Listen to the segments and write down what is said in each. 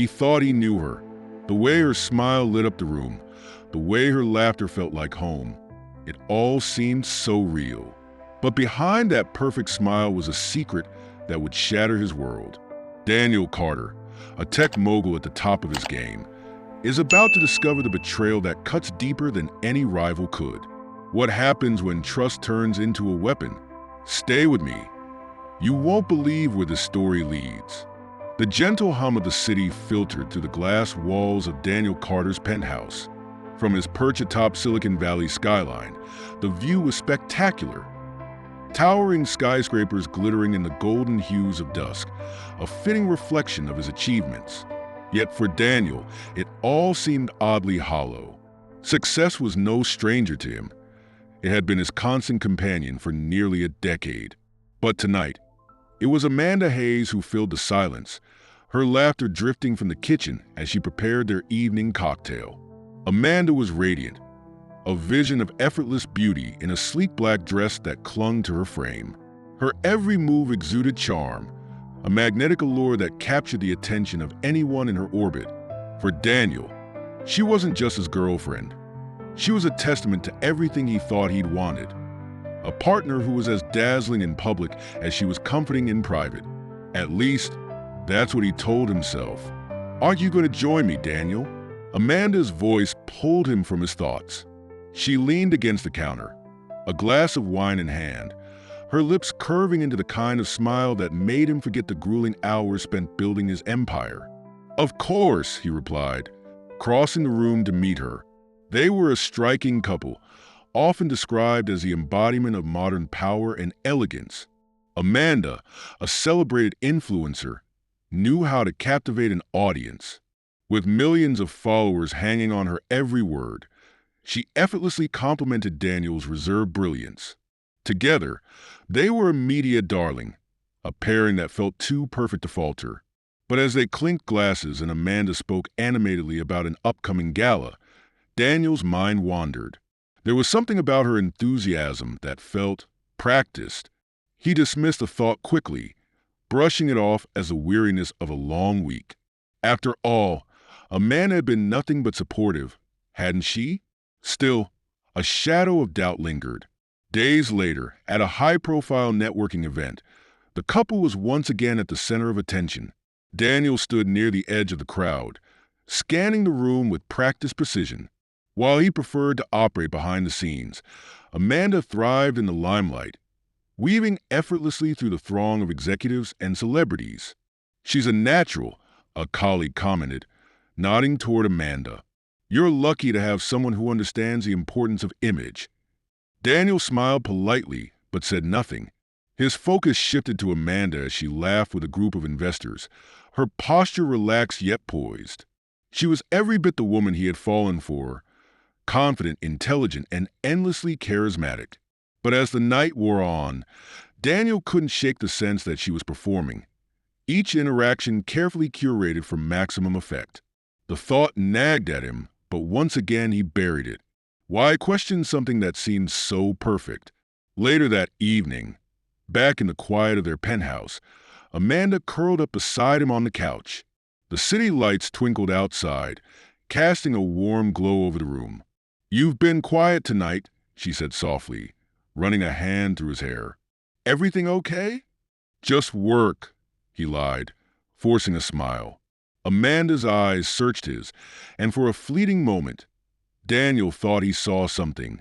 He thought he knew her. The way her smile lit up the room, the way her laughter felt like home. It all seemed so real. But behind that perfect smile was a secret that would shatter his world. Daniel Carter, a tech mogul at the top of his game, is about to discover the betrayal that cuts deeper than any rival could. What happens when trust turns into a weapon? Stay with me. You won't believe where this story leads. The gentle hum of the city filtered through the glass walls of Daniel Carter's penthouse. From his perch atop Silicon Valley's skyline, the view was spectacular. Towering skyscrapers glittering in the golden hues of dusk, a fitting reflection of his achievements. Yet for Daniel, it all seemed oddly hollow. Success was no stranger to him. It had been his constant companion for nearly a decade. But tonight, it was Amanda Hayes who filled the silence, her laughter drifting from the kitchen as she prepared their evening cocktail. Amanda was radiant, a vision of effortless beauty in a sleek black dress that clung to her frame. Her every move exuded charm, a magnetic allure that captured the attention of anyone in her orbit. For Daniel, she wasn't just his girlfriend. She was a testament to everything he thought he'd wanted. A partner who was as dazzling in public as she was comforting in private. At least, that's what he told himself. "Aren't you going to join me, Daniel?" Amanda's voice pulled him from his thoughts. She leaned against the counter, a glass of wine in hand, her lips curving into the kind of smile that made him forget the grueling hours spent building his empire. "Of course," he replied, crossing the room to meet her. They were a striking couple, often described as the embodiment of modern power and elegance. Amanda, a celebrated influencer, knew how to captivate an audience. With millions of followers hanging on her every word, she effortlessly complemented Daniel's reserved brilliance. Together, they were a media darling, a pairing that felt too perfect to falter. But as they clinked glasses and Amanda spoke animatedly about an upcoming gala, Daniel's mind wandered. There was something about her enthusiasm that felt practiced. He dismissed the thought quickly, brushing it off as the weariness of a long week. After all, Amanda had been nothing but supportive, hadn't she? Still, a shadow of doubt lingered. Days later, at a high-profile networking event, the couple was once again at the center of attention. Daniel stood near the edge of the crowd, scanning the room with practiced precision. While he preferred to operate behind the scenes, Amanda thrived in the limelight, weaving effortlessly through the throng of executives and celebrities. "She's a natural," a colleague commented, nodding toward Amanda. "You're lucky to have someone who understands the importance of image." Daniel smiled politely, but said nothing. His focus shifted to Amanda as she laughed with a group of investors, her posture relaxed yet poised. She was every bit the woman he had fallen for, confident, intelligent, and endlessly charismatic. But as the night wore on, Daniel couldn't shake the sense that she was performing, each interaction carefully curated for maximum effect. The thought nagged at him, but once again he buried it. Why question something that seemed so perfect? Later that evening, back in the quiet of their penthouse, Amanda curled up beside him on the couch. The city lights twinkled outside, casting a warm glow over the room. "You've been quiet tonight," she said softly, running a hand through his hair. "Everything okay?" "Just work," he lied, forcing a smile. Amanda's eyes searched his, and for a fleeting moment, Daniel thought he saw something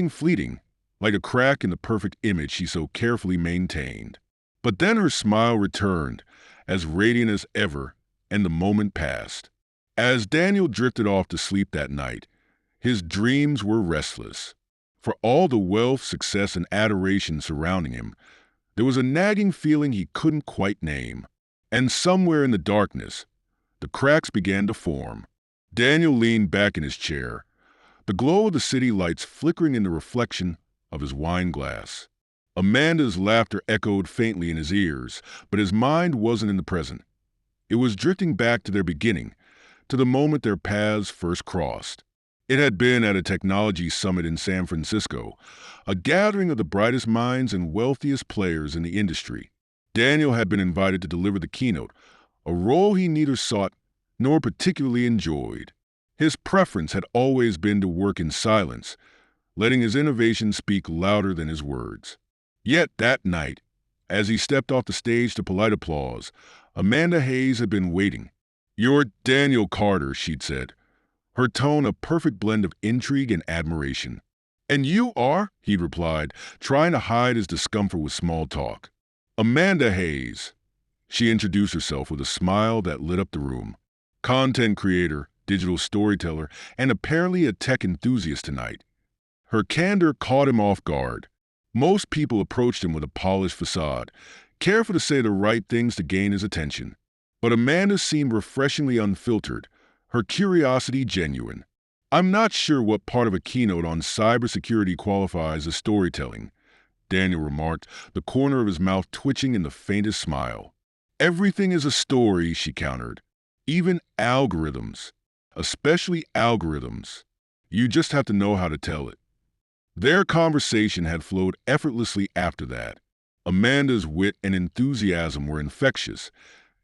fleeting, like a crack in the perfect image she so carefully maintained. But then her smile returned, as radiant as ever, and the moment passed. As Daniel drifted off to sleep that night, his dreams were restless. For all the wealth, success, and adoration surrounding him, there was a nagging feeling he couldn't quite name. And somewhere in the darkness, the cracks began to form. Daniel leaned back in his chair, the glow of the city lights flickering in the reflection of his wine glass. Amanda's laughter echoed faintly in his ears, but his mind wasn't in the present. It was drifting back to their beginning, to the moment their paths first crossed. It had been at a technology summit in San Francisco, a gathering of the brightest minds and wealthiest players in the industry. Daniel had been invited to deliver the keynote, a role he neither sought nor particularly enjoyed. His preference had always been to work in silence, letting his innovation speak louder than his words. Yet that night, as he stepped off the stage to polite applause, Amanda Hayes had been waiting. "You're Daniel Carter," she'd said, her tone a perfect blend of intrigue and admiration. "And you are?" he'd replied, trying to hide his discomfort with small talk. "Amanda Hayes." She introduced herself with a smile that lit up the room. Content creator, digital storyteller, and apparently a tech enthusiast tonight. Her candor caught him off guard. Most people approached him with a polished facade, careful to say the right things to gain his attention. But Amanda seemed refreshingly unfiltered, her curiosity genuine. "I'm not sure what part of a keynote on cybersecurity qualifies as storytelling," Daniel remarked, the corner of his mouth twitching in the faintest smile. "Everything is a story," she countered. "Even algorithms. Especially algorithms. You just have to know how to tell it." Their conversation had flowed effortlessly after that. Amanda's wit and enthusiasm were infectious,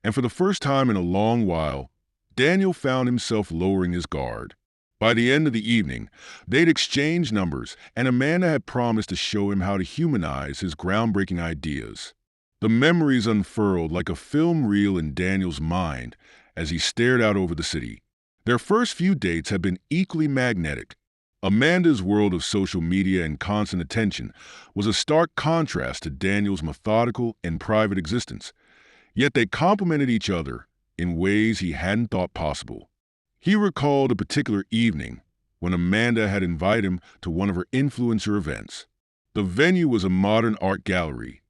and for the first time in a long while, Daniel found himself lowering his guard. By the end of the evening, they'd exchanged numbers, and Amanda had promised to show him how to humanize his groundbreaking ideas. The memories unfurled like a film reel in Daniel's mind as he stared out over the city. Their first few dates had been equally magnetic. Amanda's world of social media and constant attention was a stark contrast to Daniel's methodical and private existence, yet they complemented each other in ways he hadn't thought possible. He recalled a particular evening when Amanda had invited him to one of her influencer events. The venue was a modern art gallery,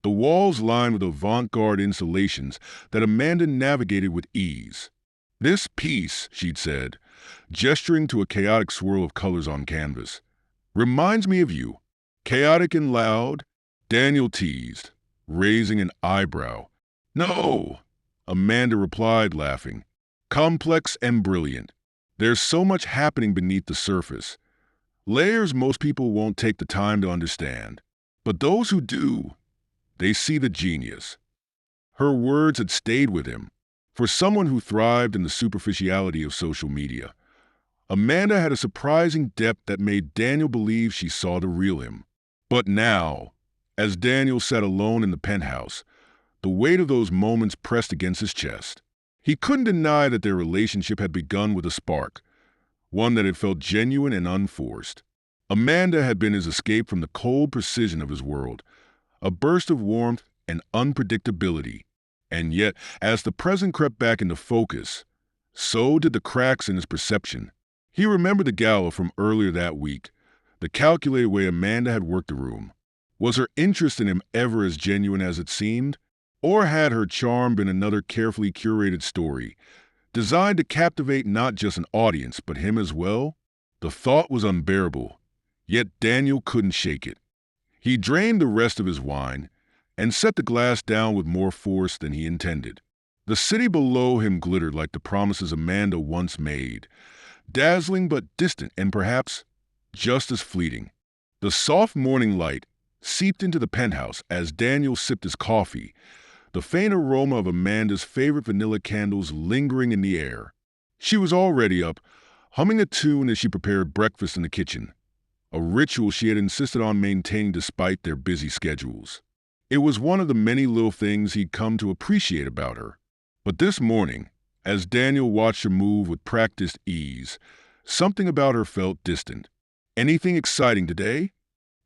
the walls lined with avant-garde installations that Amanda navigated with ease. "This piece," she'd said, gesturing to a chaotic swirl of colors on canvas, "reminds me of you." "Chaotic and loud?" Daniel teased, raising an eyebrow. "No," Amanda replied, laughing. "Complex and brilliant. There's so much happening beneath the surface. Layers most people won't take the time to understand. But those who do, they see the genius." Her words had stayed with him. For someone who thrived in the superficiality of social media, Amanda had a surprising depth that made Daniel believe she saw the real him. But now, as Daniel sat alone in the penthouse, the weight of those moments pressed against his chest. He couldn't deny that their relationship had begun with a spark, one that had felt genuine and unforced. Amanda had been his escape from the cold precision of his world, a burst of warmth and unpredictability. And yet, as the present crept back into focus, so did the cracks in his perception. He remembered the gala from earlier that week, the calculated way Amanda had worked the room. Was her interest in him ever as genuine as it seemed? Or had her charm been another carefully curated story, designed to captivate not just an audience, but him as well? The thought was unbearable, yet Daniel couldn't shake it. He drained the rest of his wine and set the glass down with more force than he intended. The city below him glittered like the promises Amanda once made, dazzling but distant and perhaps just as fleeting. The soft morning light seeped into the penthouse as Daniel sipped his coffee, the faint aroma of Amanda's favorite vanilla candles lingering in the air. She was already up, humming a tune as she prepared breakfast in the kitchen, a ritual she had insisted on maintaining despite their busy schedules. It was one of the many little things he'd come to appreciate about her. But this morning, as Daniel watched her move with practiced ease, something about her felt distant. "Anything exciting today?"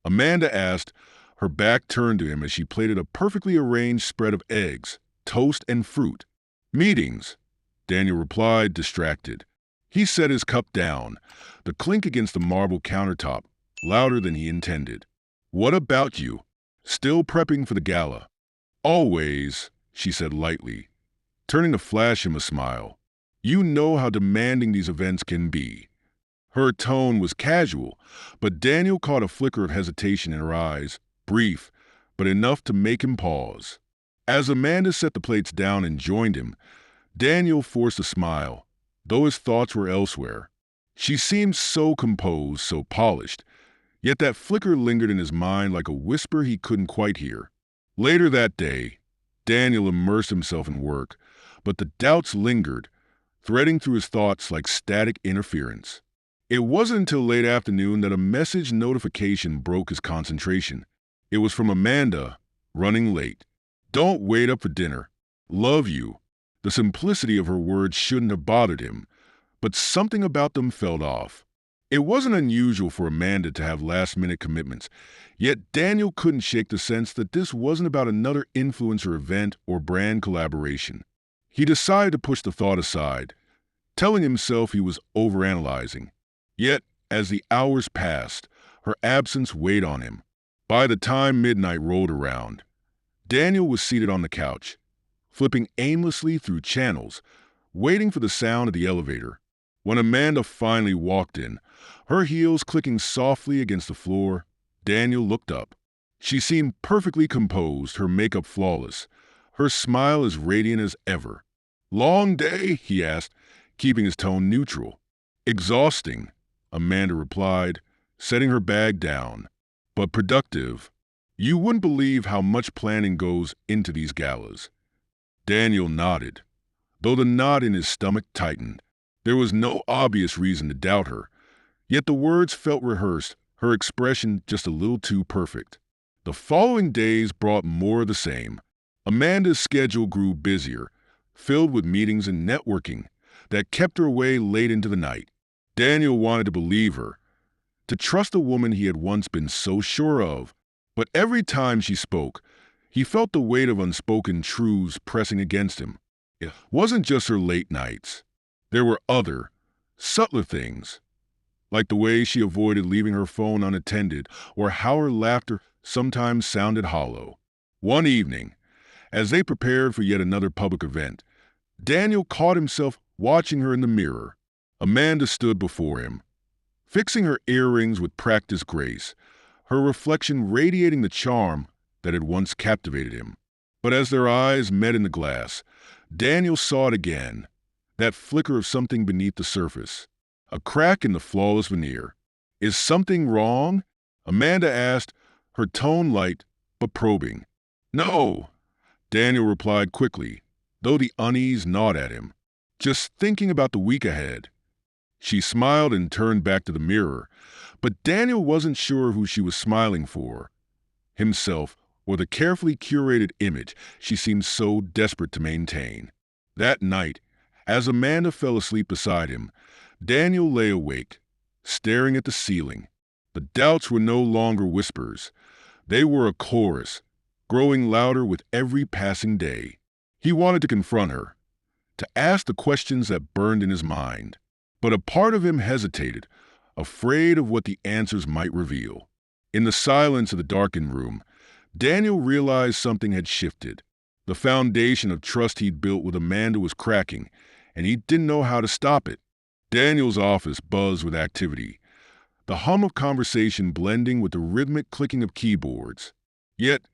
Amanda asked, her back turned to him as she plated a perfectly arranged spread of eggs, toast, and fruit. "Meetings," Daniel replied, distracted. He set his cup down, the clink against the marble countertop, louder than he intended. "What about you? Still prepping for the gala?" "Always," she said lightly, turning to flash him a smile. "You know how demanding these events can be." Her tone was casual, but Daniel caught a flicker of hesitation in her eyes, brief, but enough to make him pause. As Amanda set the plates down and joined him, Daniel forced a smile, though his thoughts were elsewhere. She seemed so composed, so polished, yet that flicker lingered in his mind like a whisper he couldn't quite hear. Later that day, Daniel immersed himself in work, but the doubts lingered, threading through his thoughts like static interference. It wasn't until late afternoon that a message notification broke his concentration. It was from Amanda, running late. "Don't wait up for dinner. Love you." The simplicity of her words shouldn't have bothered him, but something about them felt off. It wasn't unusual for Amanda to have last-minute commitments, yet Daniel couldn't shake the sense that this wasn't about another influencer event or brand collaboration. He decided to push the thought aside, telling himself he was overanalyzing. Yet, as the hours passed, her absence weighed on him. By the time midnight rolled around, Daniel was seated on the couch, flipping aimlessly through channels, waiting for the sound of the elevator. When Amanda finally walked in, her heels clicking softly against the floor, Daniel looked up. She seemed perfectly composed, her makeup flawless, her smile as radiant as ever. "Long day?" he asked, keeping his tone neutral. "Exhausting," Amanda replied, setting her bag down. "But productive. You wouldn't believe how much planning goes into these galas." Daniel nodded, though the knot in his stomach tightened. There was no obvious reason to doubt her, yet the words felt rehearsed, her expression just a little too perfect. The following days brought more of the same. Amanda's schedule grew busier, filled with meetings and networking that kept her away late into the night. Daniel wanted to believe her, to trust the woman he had once been so sure of. But every time she spoke, he felt the weight of unspoken truths pressing against him. It wasn't just her late nights. There were other, subtler things, like the way she avoided leaving her phone unattended or how her laughter sometimes sounded hollow. One evening, as they prepared for yet another public event, Daniel caught himself watching her in the mirror. Amanda stood before him, fixing her earrings with practiced grace, her reflection radiating the charm that had once captivated him. But as their eyes met in the glass, Daniel saw it again, that flicker of something beneath the surface, a crack in the flawless veneer. "Is something wrong?" Amanda asked, her tone light but probing. "No," Daniel replied quickly, though the unease gnawed at him. "Just thinking about the week ahead." She smiled and turned back to the mirror, but Daniel wasn't sure who she was smiling for, himself or the carefully curated image she seemed so desperate to maintain. That night, as Amanda fell asleep beside him, Daniel lay awake, staring at the ceiling. The doubts were no longer whispers. They were a chorus, growing louder with every passing day. He wanted to confront her, to ask the questions that burned in his mind. But a part of him hesitated, afraid of what the answers might reveal. In the silence of the darkened room, Daniel realized something had shifted. The foundation of trust he'd built with Amanda was cracking, and he didn't know how to stop it. Daniel's office buzzed with activity, the hum of conversation blending with the rhythmic clicking of keyboards. Yet,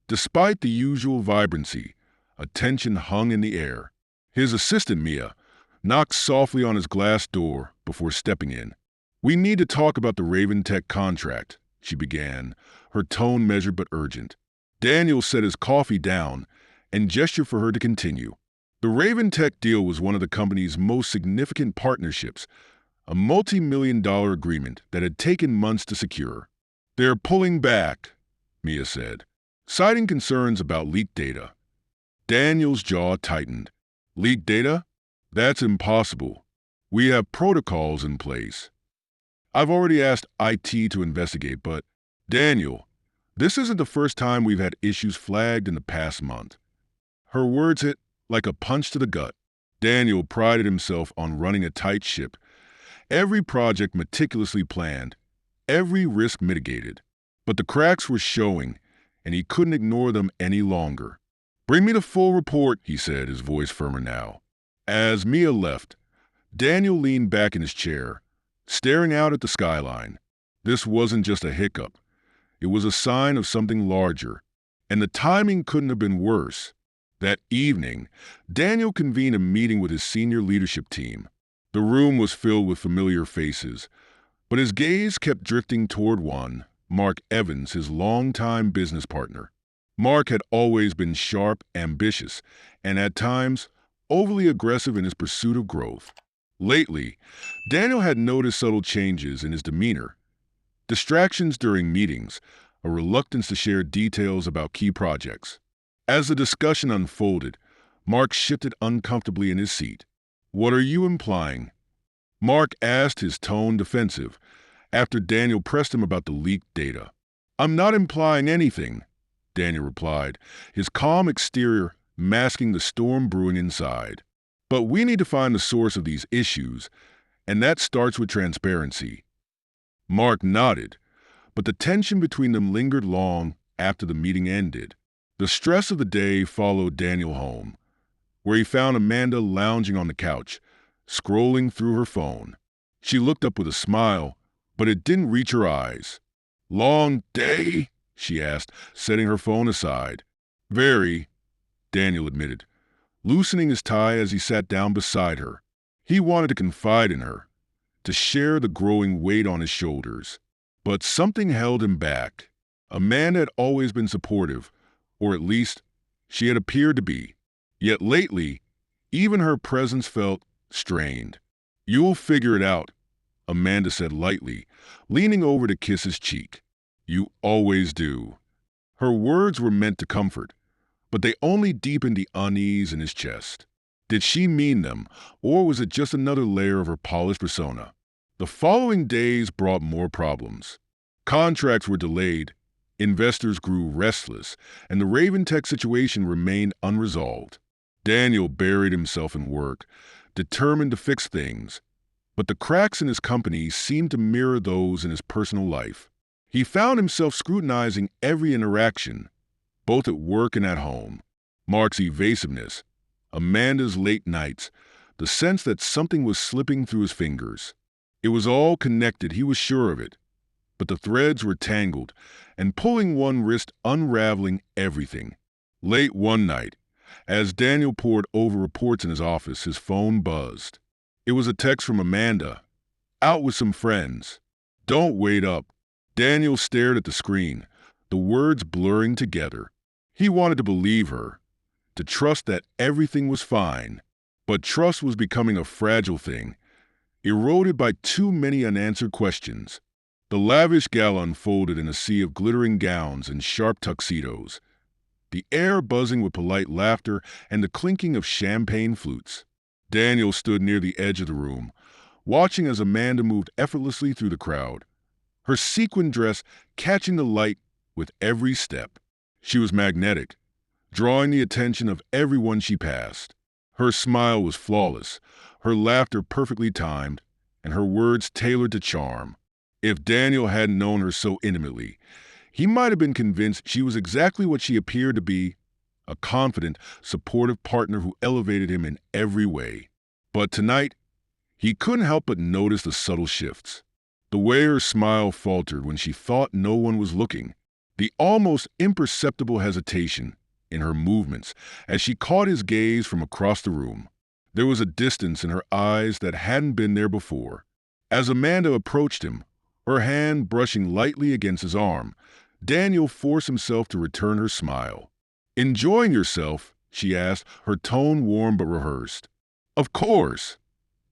despite the usual vibrancy, a tension hung in the air. His assistant, Mia, knocked softly on his glass door before stepping in. "We need to talk about the Raven Tech contract," she began, her tone measured but urgent. Daniel set his coffee down and gestured for her to continue. The Raven Tech deal was one of the company's most significant partnerships, a multi-million-dollar agreement that had taken months to secure. "They're pulling back," Mia said, citing concerns about leaked data. Daniel's jaw tightened. "Leaked data? That's impossible. We have protocols in place. I've already asked IT to investigate, but Daniel, this isn't the first time we've had issues flagged in the past month." Her words hit like a punch to the gut. Daniel prided himself on running a tight ship, every project meticulously planned, every risk mitigated. But the cracks were showing, and he couldn't ignore them any longer. "Bring me the full report," he said, his voice firmer now. As Mia left, Daniel leaned back in his chair, staring out at the skyline. This wasn't just a hiccup. It was a sign of something larger, and the timing couldn't have been worse. That evening, Daniel convened a meeting with his senior leadership team. The room was filled with familiar faces, but his gaze kept drifting toward one, Mark Evans, his longtime business partner. Mark had always been sharp, ambitious, and at times overly aggressive in his pursuit of growth. Lately, Daniel had noticed subtle changes in his demeanor, distractions during meetings, a reluctance to share details about key projects. As the discussion unfolded, Mark shifted uncomfortably in his seat. "What are you implying?" Mark asked, his tone defensive, after Daniel pressed him about the leaked data. "I'm not implying anything," Daniel replied, his calm exterior masking the storm brewing inside. "But we need to find the source of these issues, and that starts with transparency." Mark nodded, but the tension between them lingered long after the meeting ended. The stress of the day followed Daniel home, where he found Amanda lounging on the couch, scrolling through her phone. She looked up with a smile, but it didn't reach her eyes. "Long day?" she asked, setting her phone aside. "Very," Daniel admitted, loosening his tie as he sat down beside her. He wanted to confide in her, to share the growing weight on his shoulders. But something held him back. Amanda had always been supportive, or at least she had appeared to be. Yet lately, even her presence felt strained. "You'll figure it out," Amanda said lightly, leaning over to kiss his cheek. "You always do." Her words were meant to comfort, but they only deepened the unease in his chest. Did she mean them, or was it just another layer of her polished persona? The following days brought more problems. Contracts were delayed, investors grew restless, and the Raven Tech situation remained unresolved. Daniel buried himself in work, determined to fix things, but the cracks in his company seemed to mirror those in his personal life. He found himself scrutinizing every interaction, both at work and at home. Mark's evasiveness, Amanda's late nights, the sense that something was slipping through his fingers. It was all connected, he was sure of it, but the threads were tangled, and pulling one wrist unraveling everything. Late one night, as Daniel pored over reports in his office, his phone buzzed. It was a text from Amanda. "Out with some friends. Don't wait up." Daniel stared at the screen, the words blurring together. He wanted to believe her, to trust that everything was fine. But trust was becoming a fragile thing, eroded by too many unanswered questions. The lavish gala unfolded in a sea of glittering gowns and sharp tuxedos, the air buzzing with polite laughter and the clinking of champagne flutes. Daniel stood near the edge of the room, watching as Amanda moved effortlessly through the crowd, her sequin dress catching the light with every step. She was magnetic, drawing the attention of everyone she passed. Her smile was flawless, her laughter perfectly timed, and her words tailored to charm. If Daniel hadn't known her so intimately, he might have been convinced she was exactly what she appeared to be, a confident, supportive partner who elevated him in every way. But tonight, he couldn't help but notice the subtle shifts. The way her smile faltered when she thought no one was looking, the almost imperceptible hesitation in her movements as she caught his gaze from across the room. There was a distance in her eyes that hadn't been there before. As Amanda approached him, her hand brushing lightly against his arm, Daniel forced himself to return her smile. "Enjoying yourself?" she asked, her tone warm but rehearsed. "Of course,"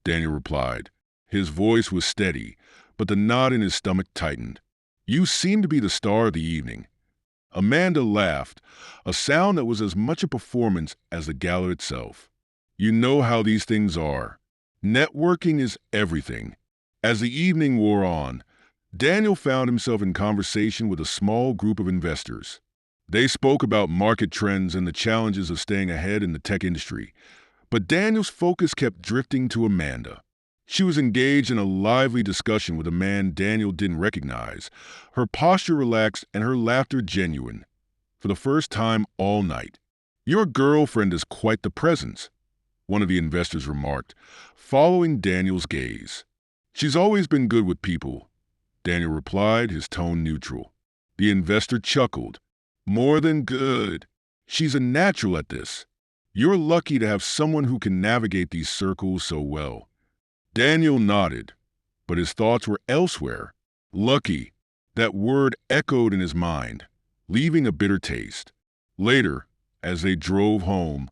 Daniel replied. His voice was steady, but the knot in his stomach tightened. "You seem to be the star of the evening." Amanda laughed, a sound that was as much a performance as the gala itself. "You know how these things are. Networking is everything." As the evening wore on, Daniel found himself in conversation with a small group of investors. They spoke about market trends and the challenges of staying ahead in the tech industry, but Daniel's focus kept drifting to Amanda. She was engaged in a lively discussion with a man Daniel didn't recognize, her posture relaxed and her laughter genuine. For the first time all night. "Your girlfriend is quite the presence," one of the investors remarked, following Daniel's gaze. "She's always been good with people," Daniel replied, his tone neutral. The investor chuckled. "More than good. She's a natural at this. You're lucky to have someone who can navigate these circles so well." Daniel nodded, but his thoughts were elsewhere. Lucky. That word echoed in his mind, leaving a bitter taste. Later, as they drove home,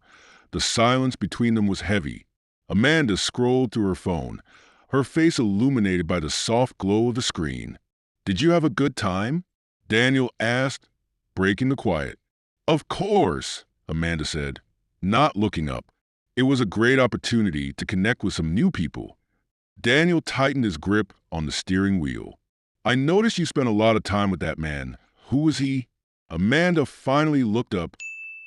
The silence between them was heavy. Amanda scrolled through her phone, her face illuminated by the soft glow of the screen. "Did you have a good time?" Daniel asked, breaking the quiet. "Of course," Amanda said, not looking up. It was a great opportunity to connect with some new people. Daniel tightened his grip on the steering wheel. "I noticed you spent a lot of time with that man. Who was he?" Amanda finally looked up,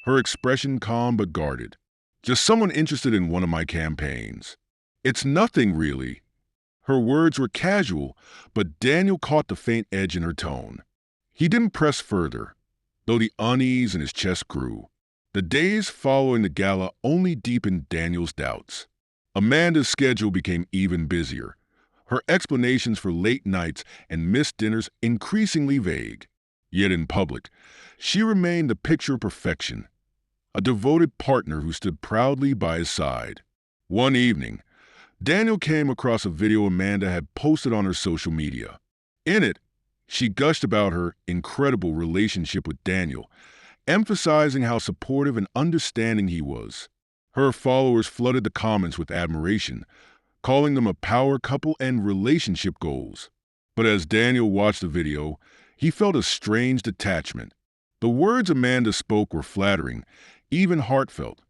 her expression calm but guarded. "Just someone interested in one of my campaigns." "It's nothing, really." Her words were casual, but Daniel caught the faint edge in her tone. He didn't press further, though the unease in his chest grew. The days following the gala only deepened Daniel's doubts. Amanda's schedule became even busier, her explanations for late nights and missed dinners increasingly vague. Yet in public, she remained the picture of perfection, a devoted partner who stood proudly by his side. One evening, Daniel came across a video Amanda had posted on her social media. In it, she gushed about her incredible relationship with Daniel, emphasizing how supportive and understanding he was. Her followers flooded the comments with admiration, calling them a power couple and relationship goals. But as Daniel watched the video, he felt a strange detachment. The words Amanda spoke were flattering, even heartfelt,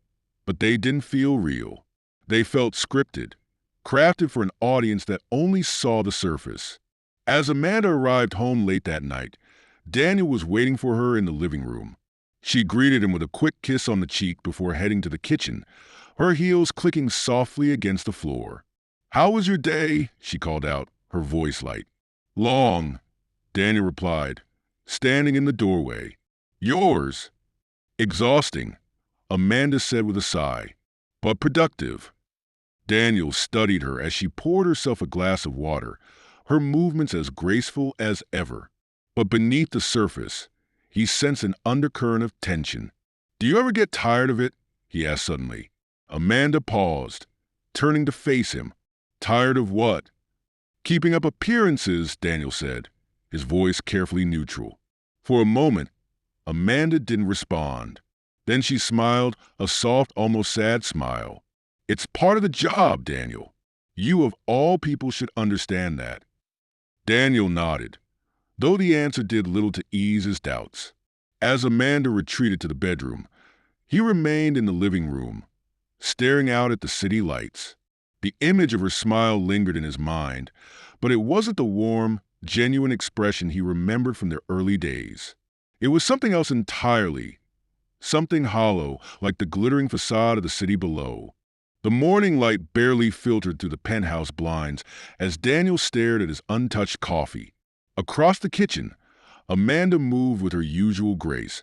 but they didn't feel real. They felt scripted, crafted for an audience that only saw the surface. As Amanda arrived home late that night, Daniel was waiting for her in the living room. She greeted him with a quick kiss on the cheek before heading to the kitchen, her heels clicking softly against the floor. "How was your day?" she called out, her voice light. "Long," Daniel replied, standing in the doorway. "Yours?" "Exhausting," Amanda said with a sigh, "but productive." Daniel studied her as she poured herself a glass of water, her movements as graceful as ever. But beneath the surface, he sensed an undercurrent of tension. "Do you ever get tired of it?" he asked suddenly. Amanda paused, turning to face him. "Tired of what?" "Keeping up appearances," Daniel said, his voice carefully neutral. For a moment, Amanda didn't respond. Then she smiled, a soft, almost sad smile. "It's part of the job, Daniel. You of all people should understand that." Daniel nodded, though the answer did little to ease his doubts. As Amanda retreated to the bedroom, he remained in the living room, staring out at the city lights. The image of her smile lingered in his mind, but it wasn't the warm, genuine expression he remembered from their early days. It was something else entirely, something hollow, like the glittering facade of the city below. The morning light barely filtered through the penthouse blinds as Daniel stared at his untouched coffee. Across the kitchen, Amanda moved with her usual grace,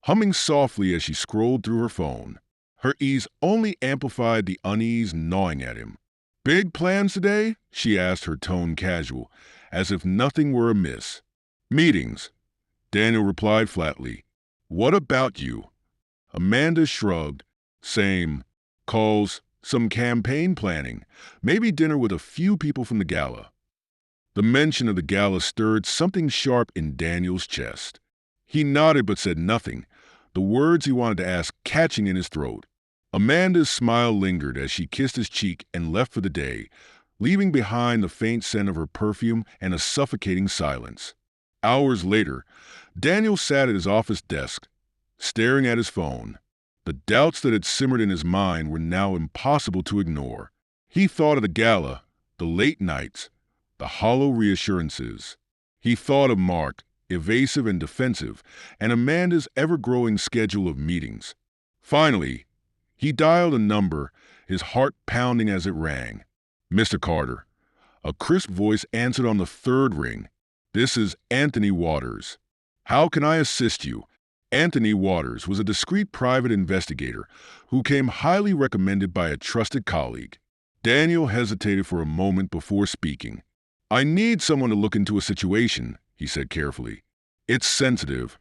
humming softly as she scrolled through her phone. Her ease only amplified the unease gnawing at him. "Big plans today?" she asked, her tone casual, as if nothing were amiss. "Meetings," Daniel replied flatly. "What about you?" Amanda shrugged. "Same. Calls, some campaign planning, maybe dinner with a few people from the gala." The mention of the gala stirred something sharp in Daniel's chest. He nodded but said nothing, the words he wanted to ask catching in his throat. Amanda's smile lingered as she kissed his cheek and left for the day, leaving behind the faint scent of her perfume and a suffocating silence. Hours later, Daniel sat at his office desk, staring at his phone. The doubts that had simmered in his mind were now impossible to ignore. He thought of the gala, the late nights, the hollow reassurances. He thought of Mark, evasive and defensive, and Amanda's ever-growing schedule of meetings. Finally, he dialed a number, his heart pounding as it rang. "Mr. Carter." A crisp voice answered on the third ring. "This is Anthony Waters. How can I assist you?" Anthony Waters was a discreet private investigator who came highly recommended by a trusted colleague. Daniel hesitated for a moment before speaking. "I need someone to look into a situation," he said carefully. "It's sensitive."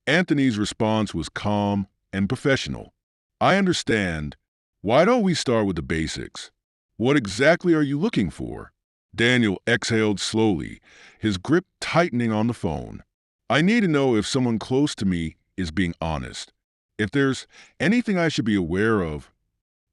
Anthony's response was calm and professional. "I understand. Why don't we start with the basics? What exactly are you looking for?" Daniel exhaled slowly, his grip tightening on the phone. "I need to know if someone close to me is being honest. If there's anything I should be aware of,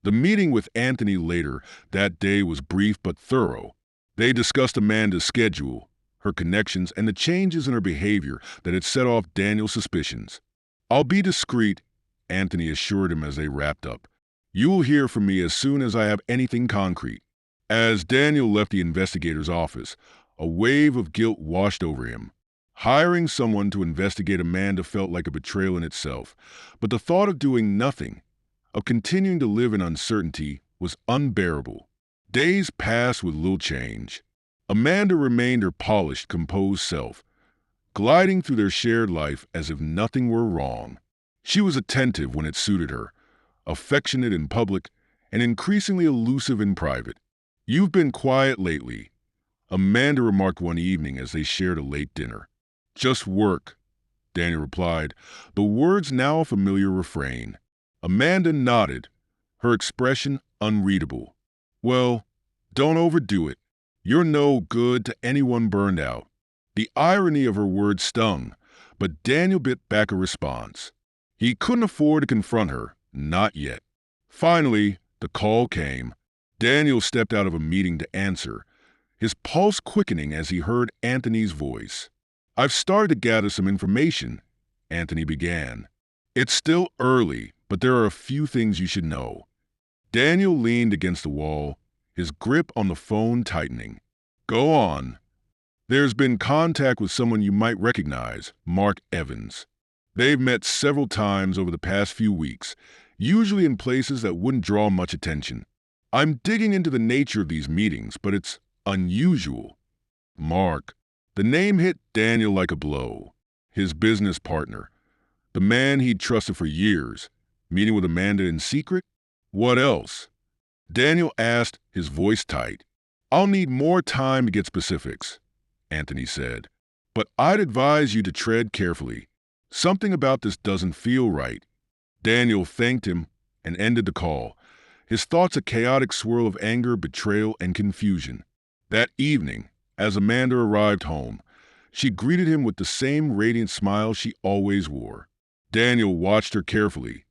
The meeting with Anthony later that day was brief but thorough. They discussed Amanda's schedule, her connections, and the changes in her behavior that had set off Daniel's suspicions. "I'll be discreet," Anthony assured him as they wrapped up. "You will hear from me as soon as I have anything concrete." As Daniel left the investigator's office, a wave of guilt washed over him. Hiring someone to investigate Amanda felt like a betrayal in itself, but the thought of doing nothing, of continuing to live in uncertainty, was unbearable. Days passed with little change. Amanda remained her polished, composed self, gliding through their shared life as if nothing were wrong. She was attentive when it suited her, affectionate in public, and increasingly elusive in private. "You've been quiet lately," Amanda remarked one evening as they shared a late dinner. "Just work," Daniel replied, the words now a familiar refrain. Amanda nodded, her expression unreadable. "Well, don't overdo it. You're no good to anyone burned out." The irony of her words stung, but Daniel bit back a response. He couldn't afford to confront her, not yet. Finally, the call came. Daniel stepped out of a meeting to answer, his pulse quickening as he heard Anthony's voice. "I've started to gather some information," Anthony began. "It's still early, but there are a few things you should know." Daniel leaned against the wall, his grip on the phone tightening. "Go on." "There's been contact with someone you might recognize, Mark Evans. They've met several times over the past few weeks, usually in places that wouldn't draw much attention. I'm digging into the nature of these meetings, but it's unusual." Mark. The name hit Daniel like a blow. His business partner, the man he'd trusted for years, meeting with Amanda in secret? What else? Daniel asked, his voice tight. "I'll need more time to get specifics," Anthony said. "But I'd advise you to tread carefully. Something about this doesn't feel right." Daniel thanked him and ended the call, his thoughts a chaotic swirl of anger, betrayal, and confusion. That evening, as Amanda arrived home, she greeted him with the same radiant smile she always wore. Daniel watched her carefully,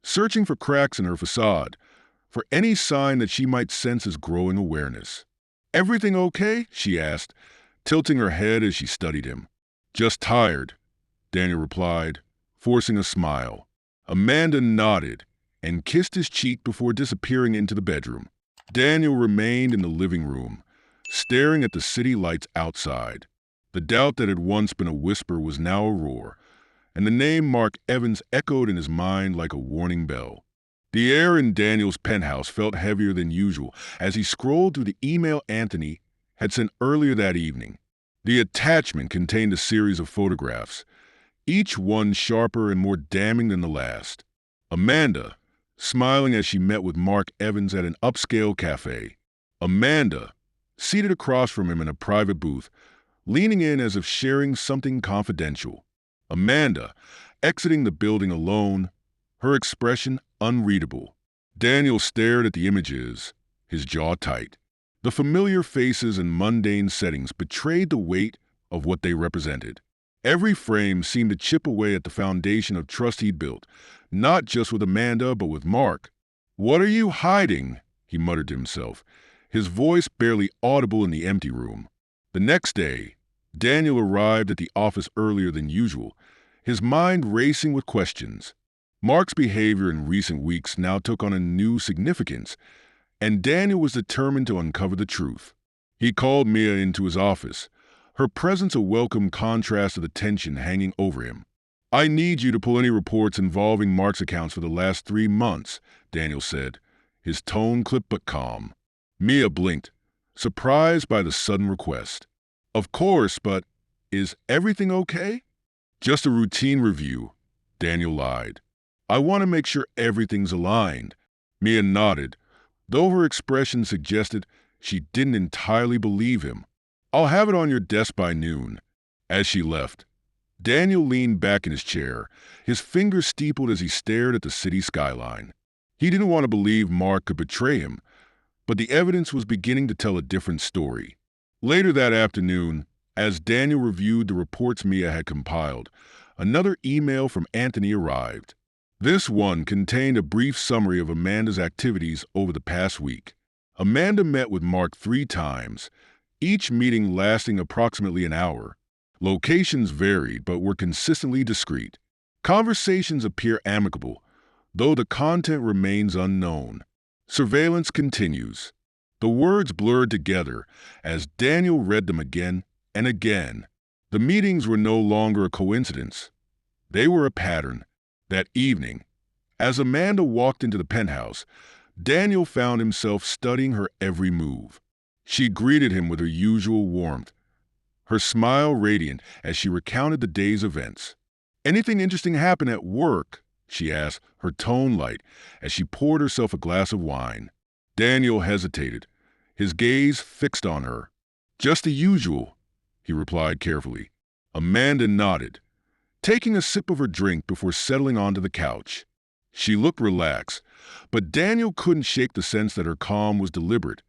searching for cracks in her facade, for any sign that she might sense his growing awareness. "Everything okay?" she asked, tilting her head as she studied him. "Just tired," Daniel replied, forcing a smile. Amanda nodded and kissed his cheek before disappearing into the bedroom. Daniel remained in the living room, staring at the city lights outside. The doubt that had once been a whisper was now a roar, and the name Mark Evans echoed in his mind like a warning bell. The air in Daniel's penthouse felt heavier than usual as he scrolled through the email Anthony had sent earlier that evening. The attachment contained a series of photographs, each one sharper and more damning than the last. Amanda, smiling as she met with Mark Evans at an upscale cafe. Amanda, seated across from him in a private booth, leaning in as if sharing something confidential. Amanda, exiting the building alone, her expression unreadable. Daniel stared at the images, his jaw tight. The familiar faces and mundane settings betrayed the weight of what they represented. Every frame seemed to chip away at the foundation of trust he'd built, not just with Amanda, but with Mark. "What are you hiding?" he muttered to himself, his voice barely audible in the empty room. The next day, Daniel arrived at the office earlier than usual, his mind racing with questions. Mark's behavior in recent weeks now took on a new significance, and Daniel was determined to uncover the truth. He called Mia into his office, her presence a welcome contrast to the tension hanging over him. "I need you to pull any reports involving Mark's accounts for the last 3 months, Daniel said, his tone clipped but calm. Mia blinked, surprised by the sudden request. "Of course, but is everything okay?" "Just a routine review," Daniel lied. "I want to make sure everything's aligned." Mia nodded, though her expression suggested she didn't entirely believe him. "I'll have it on your desk by noon." As she left, Daniel leaned back in his chair, his fingers steepled as he stared at the city skyline. He didn't want to believe Mark could betray him, but the evidence was beginning to tell a different story. Later that afternoon, as Daniel reviewed the reports Mia had compiled, another email from Anthony arrived. This one contained a brief summary of Amanda's activities over the past week. Amanda met with Mark 3 times, each meeting lasting approximately an hour. Locations varied but were consistently discreet. Conversations appear amicable, though the content remains unknown. Surveillance continues. The words blurred together as Daniel read them again and again. The meetings were no longer a coincidence. They were a pattern. That evening, as Amanda walked into the penthouse, Daniel found himself studying her every move. She greeted him with her usual warmth, her smile radiant as she recounted the day's events. "Anything interesting happen at work?" she asked, her tone light, as she poured herself a glass of wine. Daniel hesitated, his gaze fixed on her. "Just the usual," he replied carefully. Amanda nodded, taking a sip of her drink before settling onto the couch. She looked relaxed, but Daniel couldn't shake the sense that her calm was deliberate.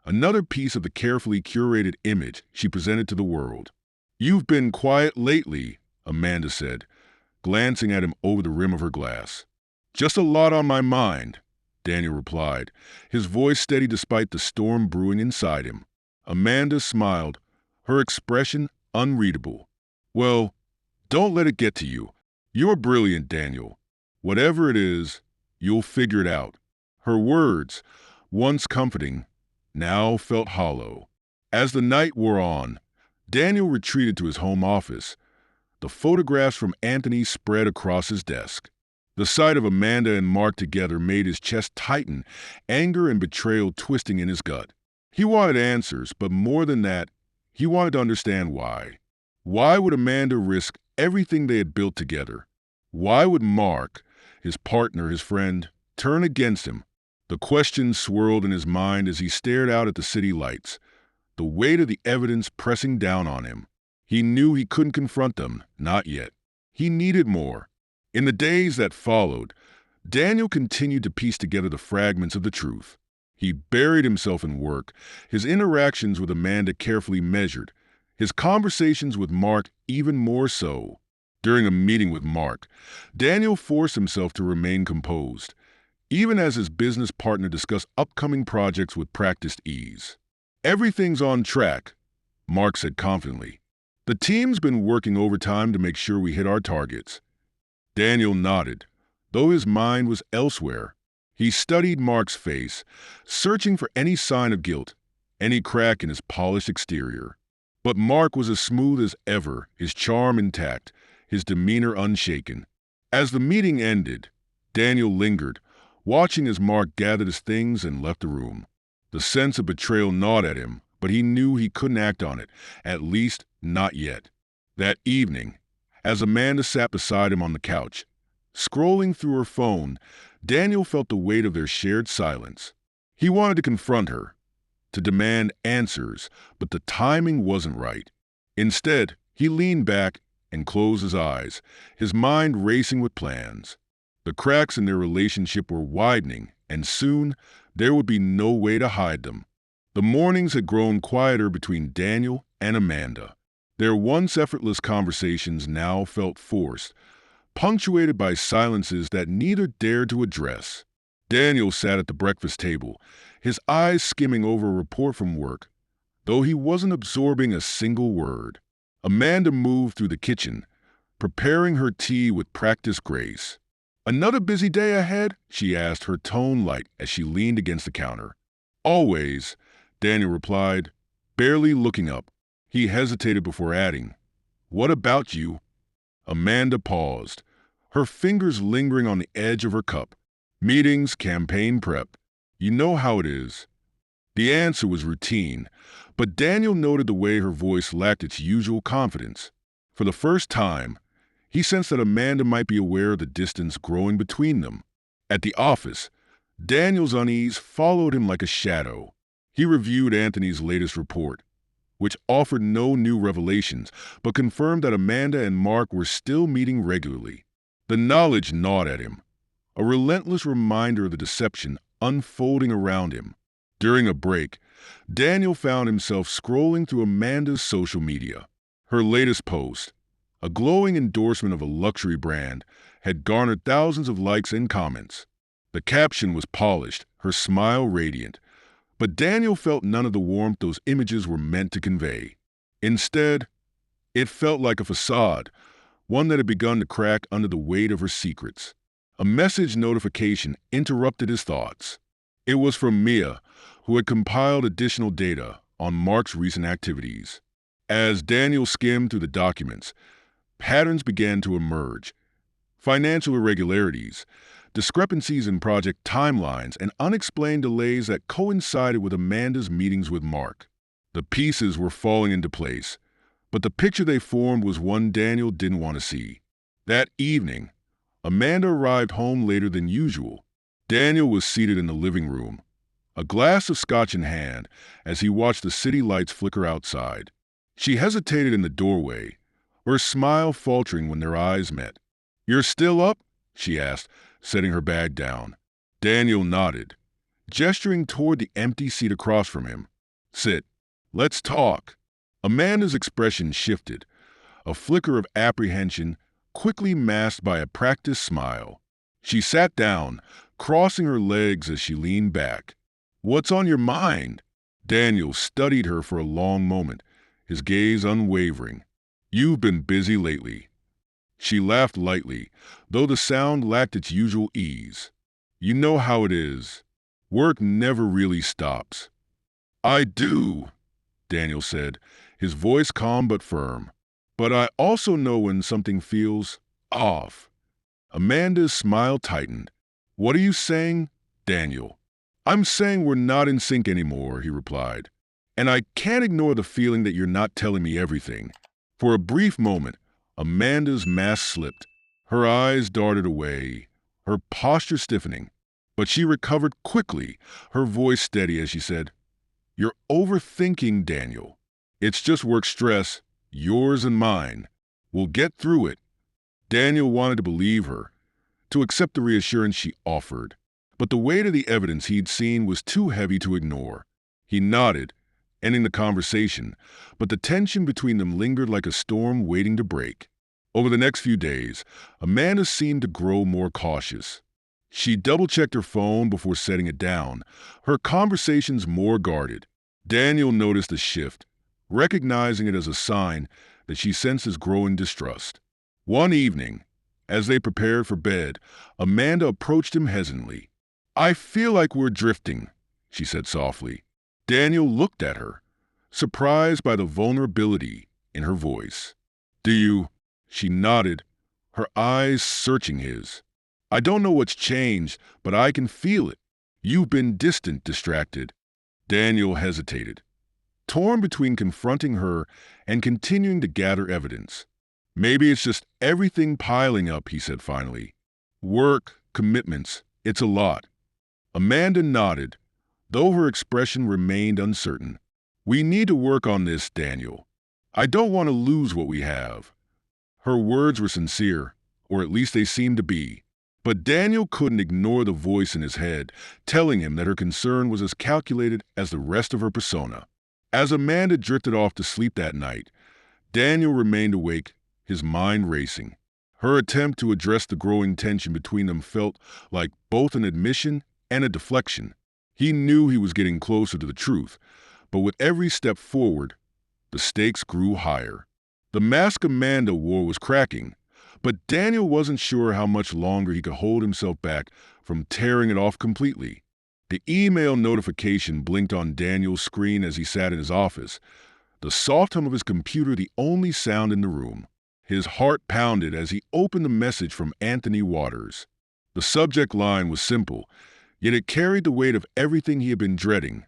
Another piece of the carefully curated image she presented to the world. "You've been quiet lately," Amanda said, glancing at him over the rim of her glass. "Just a lot on my mind," Daniel replied, his voice steady despite the storm brewing inside him. Amanda smiled, her expression unreadable. "Well, don't let it get to you. You're brilliant, Daniel. Whatever it is, you'll figure it out." Her words, once comforting, now felt hollow. As the night wore on, Daniel retreated to his home office. The photographs from Anthony spread across his desk. The sight of Amanda and Mark together made his chest tighten, anger and betrayal twisting in his gut. He wanted answers, but more than that, he wanted to understand why. Why would Amanda risk everything they had built together? Why would Mark, his partner, his friend, turn against him? The questions swirled in his mind as he stared out at the city lights, the weight of the evidence pressing down on him. He knew he couldn't confront them, not yet. He needed more. In the days that followed, Daniel continued to piece together the fragments of the truth. He buried himself in work, his interactions with Amanda carefully measured, his conversations with Mark even more so. During a meeting with Mark, Daniel forced himself to remain composed, even as his business partner discussed upcoming projects with practiced ease. "Everything's on track," Mark said confidently. "The team's been working overtime to make sure we hit our targets." Daniel nodded, though his mind was elsewhere. He studied Mark's face, searching for any sign of guilt, any crack in his polished exterior. But Mark was as smooth as ever, his charm intact, his demeanor unshaken. As the meeting ended, Daniel lingered, watching as Mark gathered his things and left the room. The sense of betrayal gnawed at him, but he knew he couldn't act on it, at least not yet. That evening, as Amanda sat beside him on the couch, scrolling through her phone, Daniel felt the weight of their shared silence. He wanted to confront her, to demand answers, but the timing wasn't right. Instead, he leaned back and closed his eyes, his mind racing with plans. The cracks in their relationship were widening, and soon there would be no way to hide them. The mornings had grown quieter between Daniel and Amanda. Their once effortless conversations now felt forced, punctuated by silences that neither dared to address. Daniel sat at the breakfast table, his eyes skimming over a report from work, though he wasn't absorbing a single word. Amanda moved through the kitchen, preparing her tea with practiced grace. "Another busy day ahead?" she asked, her tone light as she leaned against the counter. "Always," Daniel replied, barely looking up. He hesitated before adding, "What about you?" Amanda paused, her fingers lingering on the edge of her cup. "Meetings, campaign prep. You know how it is." The answer was routine, but Daniel noted the way her voice lacked its usual confidence. For the first time, he sensed that Amanda might be aware of the distance growing between them. At the office, Daniel's unease followed him like a shadow. He reviewed Anthony's latest report, which offered no new revelations, but confirmed that Amanda and Mark were still meeting regularly. The knowledge gnawed at him, a relentless reminder of the deception unfolding around him. During a break, Daniel found himself scrolling through Amanda's social media. Her latest post, a glowing endorsement of a luxury brand, had garnered thousands of likes and comments. The caption was polished, her smile radiant, but Daniel felt none of the warmth those images were meant to convey. Instead, it felt like a facade, one that had begun to crack under the weight of her secrets. A message notification interrupted his thoughts. It was from Mia, who had compiled additional data on Mark's recent activities. As Daniel skimmed through the documents, patterns began to emerge. Financial irregularities, discrepancies in project timelines, and unexplained delays that coincided with Amanda's meetings with Mark. The pieces were falling into place, but the picture they formed was one Daniel didn't want to see. That evening, Amanda arrived home later than usual. Daniel was seated in the living room, a glass of scotch in hand, as he watched the city lights flicker outside. She hesitated in the doorway, her smile faltering when their eyes met. "You're still up?" she asked, setting her bag down. Daniel nodded, gesturing toward the empty seat across from him. "Sit. Let's talk." Amanda's expression shifted, a flicker of apprehension quickly masked by a practiced smile. She sat down, crossing her legs as she leaned back. "What's on your mind?" Daniel studied her for a long moment, his gaze unwavering. "You've been busy lately." She laughed lightly, though the sound lacked its usual ease. "You know how it is. Work never really stops." "I do," Daniel said, his voice calm but firm. "But I also know when something feels off." Amanda's smile tightened. "What are you saying, Daniel?" "I'm saying we're not in sync anymore," he replied. "And I can't ignore the feeling that you're not telling me everything." For a brief moment, Amanda's mask slipped. Her eyes darted away, her posture stiffening. But she recovered quickly, her voice steady as she said, "You're overthinking, Daniel. It's just work stress, yours and mine. We'll get through it." Daniel wanted to believe her, to accept the reassurance she offered. But the weight of the evidence he'd seen was too heavy to ignore. He nodded, ending the conversation, but the tension between them lingered like a storm waiting to break. Over the next few days, Amanda seemed to grow more cautious. She double-checked her phone before setting it down, her conversations more guarded. Daniel noticed a shift, recognizing it as a sign that she sensed his growing distrust. One evening, as they prepared for bed, Amanda approached him hesitantly. "I feel like we're drifting," she said softly. Daniel looked at her, surprised by the vulnerability in her voice. "Do you?" She nodded, her eyes searching his. "I don't know what's changed, but I can feel it. You've been distant, distracted." Daniel hesitated, torn between confronting her and continuing to gather evidence. "Maybe it's just everything piling up," he said finally. "Work, commitments, it's a lot." Amanda nodded, though her expression remained uncertain. "We need to work on this, Daniel. I don't want to lose what we have." Her words were sincere, or at least they seemed to be. But Daniel couldn't ignore the voice in his head, telling him that her concern was as calculated as the rest of her persona. As Amanda drifted off to sleep that night, Daniel remained awake, his mind racing. Her attempt to address the growing tension between them felt like both an admission and a deflection. He knew he was getting closer to the truth, but with every step forward, the stakes grew higher. The mask Amanda wore was cracking, but Daniel wasn't sure how much longer he could hold himself back from tearing it off completely. The email notification blinked on Daniel's screen as he sat in his office, the soft hum of his computer the only sound in the room. His heart pounded as he opened the message from Anthony Waters. The subject line was simple, yet it carried the weight of everything he had been dreading.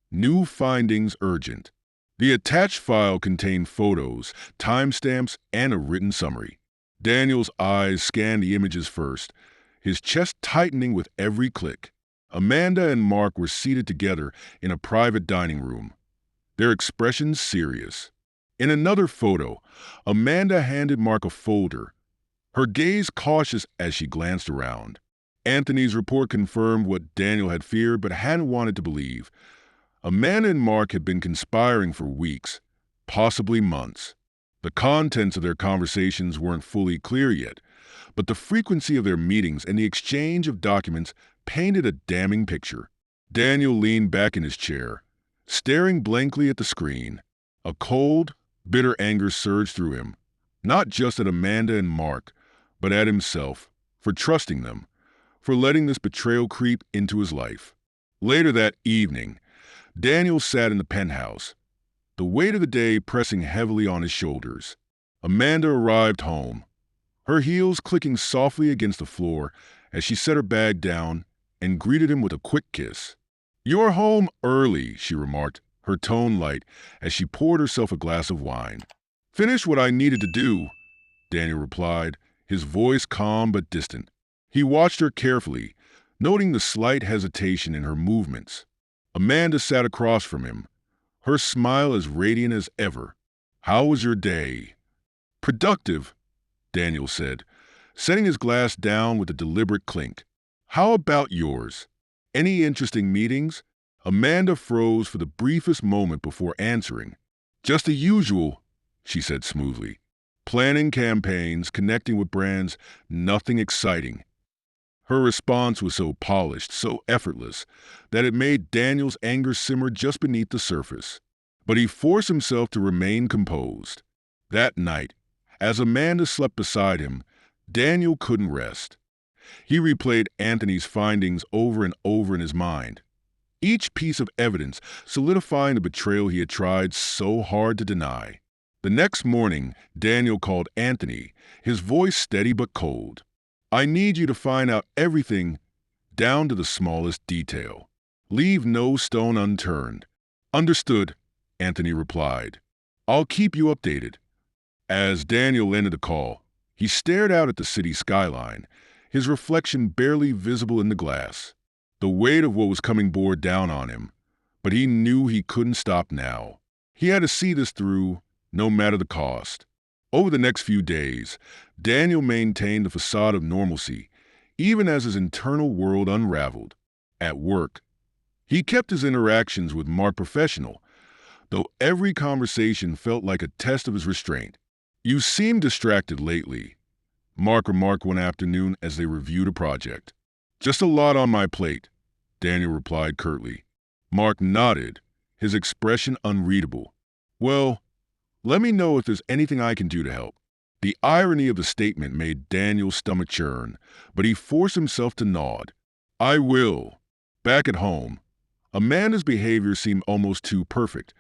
"New findings urgent." The attached file contained photos, timestamps, and a written summary. Daniel's eyes scanned the images first, his chest tightening with every click. Amanda and Mark were seated together in a private dining room, their expressions serious. In another photo, Amanda handed Mark a folder, her gaze cautious as she glanced around. Anthony's report confirmed what Daniel had feared but hadn't wanted to believe. Amanda and Mark had been conspiring for weeks, possibly months. The contents of their conversations weren't fully clear yet, but the frequency of their meetings and the exchange of documents painted a damning picture. Daniel leaned back in his chair, staring blankly at the screen. A cold, bitter anger surged through him, not just at Amanda and Mark, but at himself, for trusting them, for letting this betrayal creep into his life. Later that evening, Daniel sat in the penthouse, the weight of the day pressing heavily on his shoulders. Amanda arrived home, her heels clicking softly against the floor as she set her bag down and greeted him with a quick kiss. "You're home early," she remarked, her tone light as she poured herself a glass of wine. "Finished what I needed to do," Daniel replied, his voice calm but distant. He watched her carefully, noting the slight hesitation in her movements. Amanda sat across from him, her smile as radiant as ever. "How was your day?" "Productive," Daniel said, setting his glass down with a deliberate clink. "How about yours? Any interesting meetings?" Amanda froze for the briefest moment before answering. "Just the usual," she said smoothly. "Planning campaigns, connecting with brands, nothing exciting." Her response was so polished, so effortless, that it made Daniel's anger simmer just beneath the surface. But he forced himself to remain composed. That night, as Amanda slept beside him, Daniel couldn't rest. He replayed Anthony's findings over and over in his mind, each piece of evidence solidifying the betrayal he had tried so hard to deny. The next morning, Daniel called Anthony, his voice steady but cold. "I need you to find out everything, down to the smallest detail. Leave no stone unturned." "Understood," Anthony replied. "I'll keep you updated." As Daniel ended the call, he stared out at the city skyline, his reflection barely visible in the glass. The weight of what was coming bore down on him, but he knew he couldn't stop now. He had to see this through, no matter the cost. Over the next few days, Daniel maintained a facade of normalcy, even as his internal world unraveled. At work, he kept his interactions with Mark professional, though every conversation felt like a test of his restraint. "You seem distracted lately," Mark remarked one afternoon as they reviewed a project. "Just a lot on my plate," Daniel replied curtly. Mark nodded, his expression unreadable. "Well, let me know if there's anything I can do to help." The irony of the statement made Daniel's stomach churn, but he forced himself to nod. "I will." Back at home, Amanda's behavior seemed almost too perfect,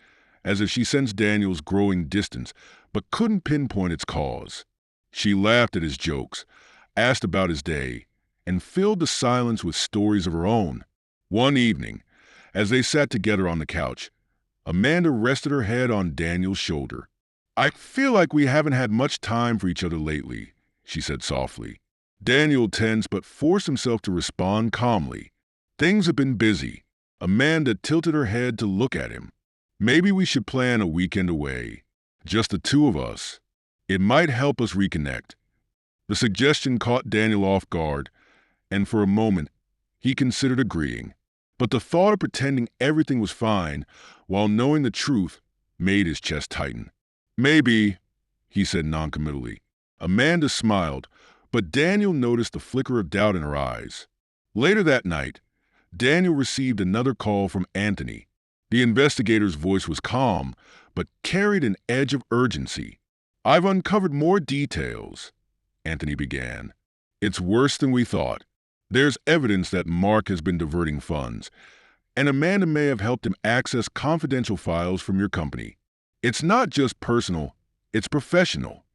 as if she sensed Daniel's growing distance but couldn't pinpoint its cause. She laughed at his jokes, asked about his day, and filled the silence with stories of her own. One evening, as they sat together on the couch, Amanda rested her head on Daniel's shoulder. "I feel like we haven't had much time for each other lately," she said softly. Daniel tensed but forced himself to respond calmly. "Things have been busy." Amanda tilted her head to look at him. "Maybe we should plan a weekend away. Just the two of us. It might help us reconnect." The suggestion caught Daniel off guard, and for a moment, he considered agreeing. But the thought of pretending everything was fine while knowing the truth made his chest tighten. "Maybe," he said noncommittally. Amanda smiled, but Daniel noticed the flicker of doubt in her eyes. Later that night, Daniel received another call from Anthony. The investigator's voice was calm, but carried an edge of urgency. "I've uncovered more details," Anthony began. "It's worse than we thought. There's evidence that Mark has been diverting funds, and Amanda may have helped him access confidential files from your company. It's not just personal, it's professional."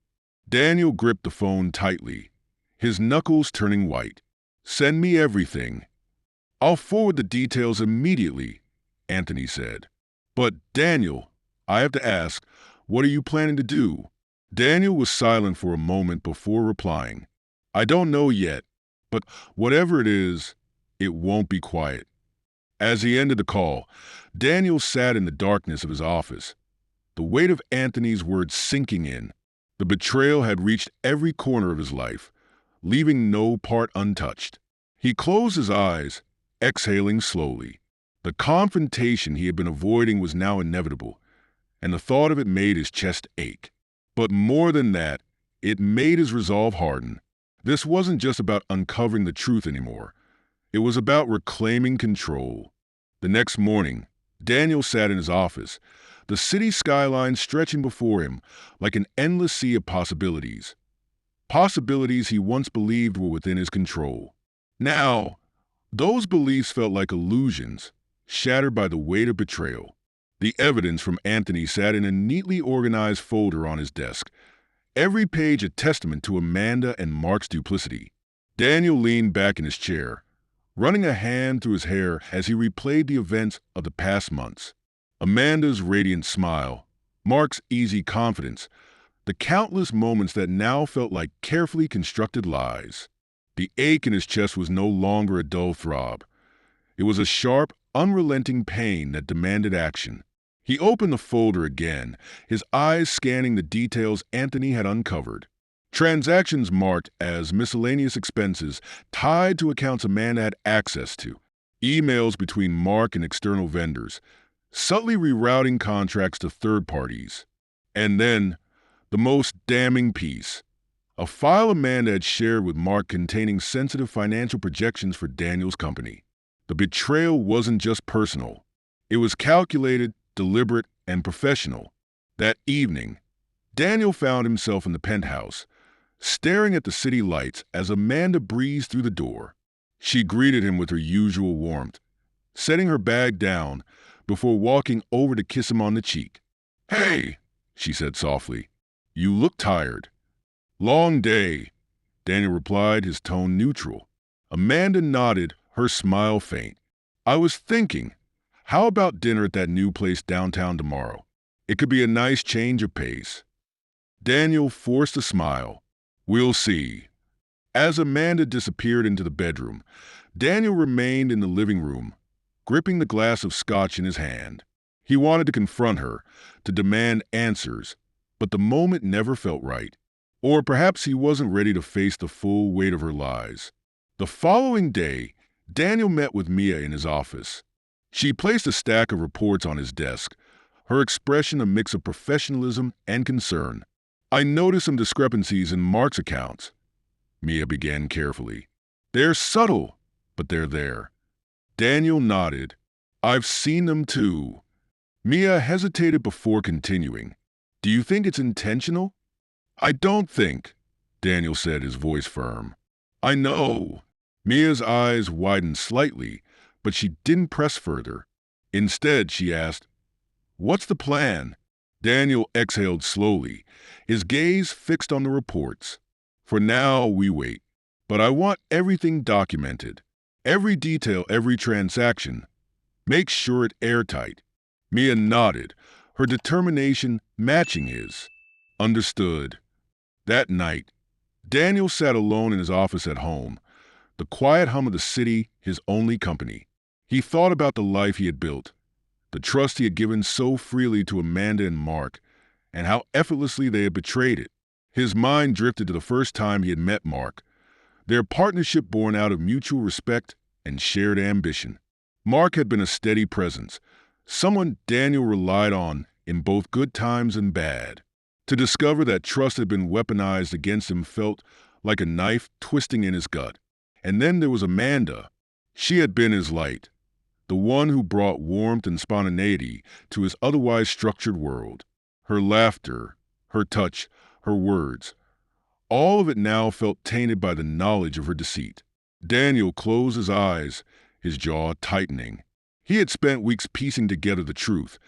Daniel gripped the phone tightly, his knuckles turning white. "Send me everything." "I'll forward the details immediately," Anthony said. "But, Daniel, I have to ask, what are you planning to do?" Daniel was silent for a moment before replying. "I don't know yet, but whatever it is, it won't be quiet." As he ended the call, Daniel sat in the darkness of his office, the weight of Anthony's words sinking in. The betrayal had reached every corner of his life, leaving no part untouched. He closed his eyes, exhaling slowly. The confrontation he had been avoiding was now inevitable, and the thought of it made his chest ache. But more than that, it made his resolve harden. This wasn't just about uncovering the truth anymore. It was about reclaiming control. The next morning, Daniel sat in his office, the city skyline stretching before him like an endless sea of possibilities. Possibilities he once believed were within his control. Now, those beliefs felt like illusions, shattered by the weight of betrayal. The evidence from Anthony sat in a neatly organized folder on his desk, every page a testament to Amanda and Mark's duplicity. Daniel leaned back in his chair, running a hand through his hair as he replayed the events of the past months. Amanda's radiant smile, Mark's easy confidence, the countless moments that now felt like carefully constructed lies. The ache in his chest was no longer a dull throb. It was a sharp, unrelenting pain that demanded action. He opened the folder again, his eyes scanning the details Anthony had uncovered. Transactions marked as miscellaneous expenses tied to accounts Amanda had access to. Emails between Mark and external vendors, subtly rerouting contracts to third parties. And then, the most damning piece, a file Amanda had shared with Mark containing sensitive financial projections for Daniel's company. The betrayal wasn't just personal. It was calculated, deliberate, and professional. That evening, Daniel found himself in the penthouse, staring at the city lights as Amanda breezed through the door. She greeted him with her usual warmth, setting her bag down before walking over to kiss him on the cheek. "Hey," she said softly, "you look tired." "Long day," Daniel replied, his tone neutral. Amanda nodded, her smile faint. "I was thinking, how about dinner at that new place downtown tomorrow? It could be a nice change of pace." Daniel forced a smile. "We'll see." As Amanda disappeared into the bedroom, Daniel remained in the living room, gripping the glass of scotch in his hand. He wanted to confront her, to demand answers, but the moment never felt right. Or perhaps he wasn't ready to face the full weight of her lies. The following day, Daniel met with Mia in his office. She placed a stack of reports on his desk, her expression a mix of professionalism and concern. "I noticed some discrepancies in Mark's accounts," Mia began carefully. "They're subtle, but they're there." Daniel nodded. "I've seen them too." Mia hesitated before continuing. "Do you think it's intentional?" "I don't think," Daniel said, his voice firm. "I know." Mia's eyes widened slightly, but she didn't press further. Instead, she asked, "What's the plan?" Daniel exhaled slowly, his gaze fixed on the reports. "For now, we wait. But I want everything documented. Every detail, every transaction. Make sure it's airtight." Mia nodded, her determination matching his. "Understood." That night, Daniel sat alone in his office at home, the quiet hum of the city his only company. He thought about the life he had built, the trust he had given so freely to Amanda and Mark, and how effortlessly they had betrayed it. His mind drifted to the first time he had met Mark, their partnership born out of mutual respect and shared ambition. Mark had been a steady presence, someone Daniel relied on in both good times and bad. To discover that trust had been weaponized against him felt like a knife twisting in his gut. And then there was Amanda. She had been his light, the one who brought warmth and spontaneity to his otherwise structured world. Her laughter, her touch, her words, all of it now felt tainted by the knowledge of her deceit. Daniel closed his eyes, his jaw tightening. He had spent weeks piecing together the truth,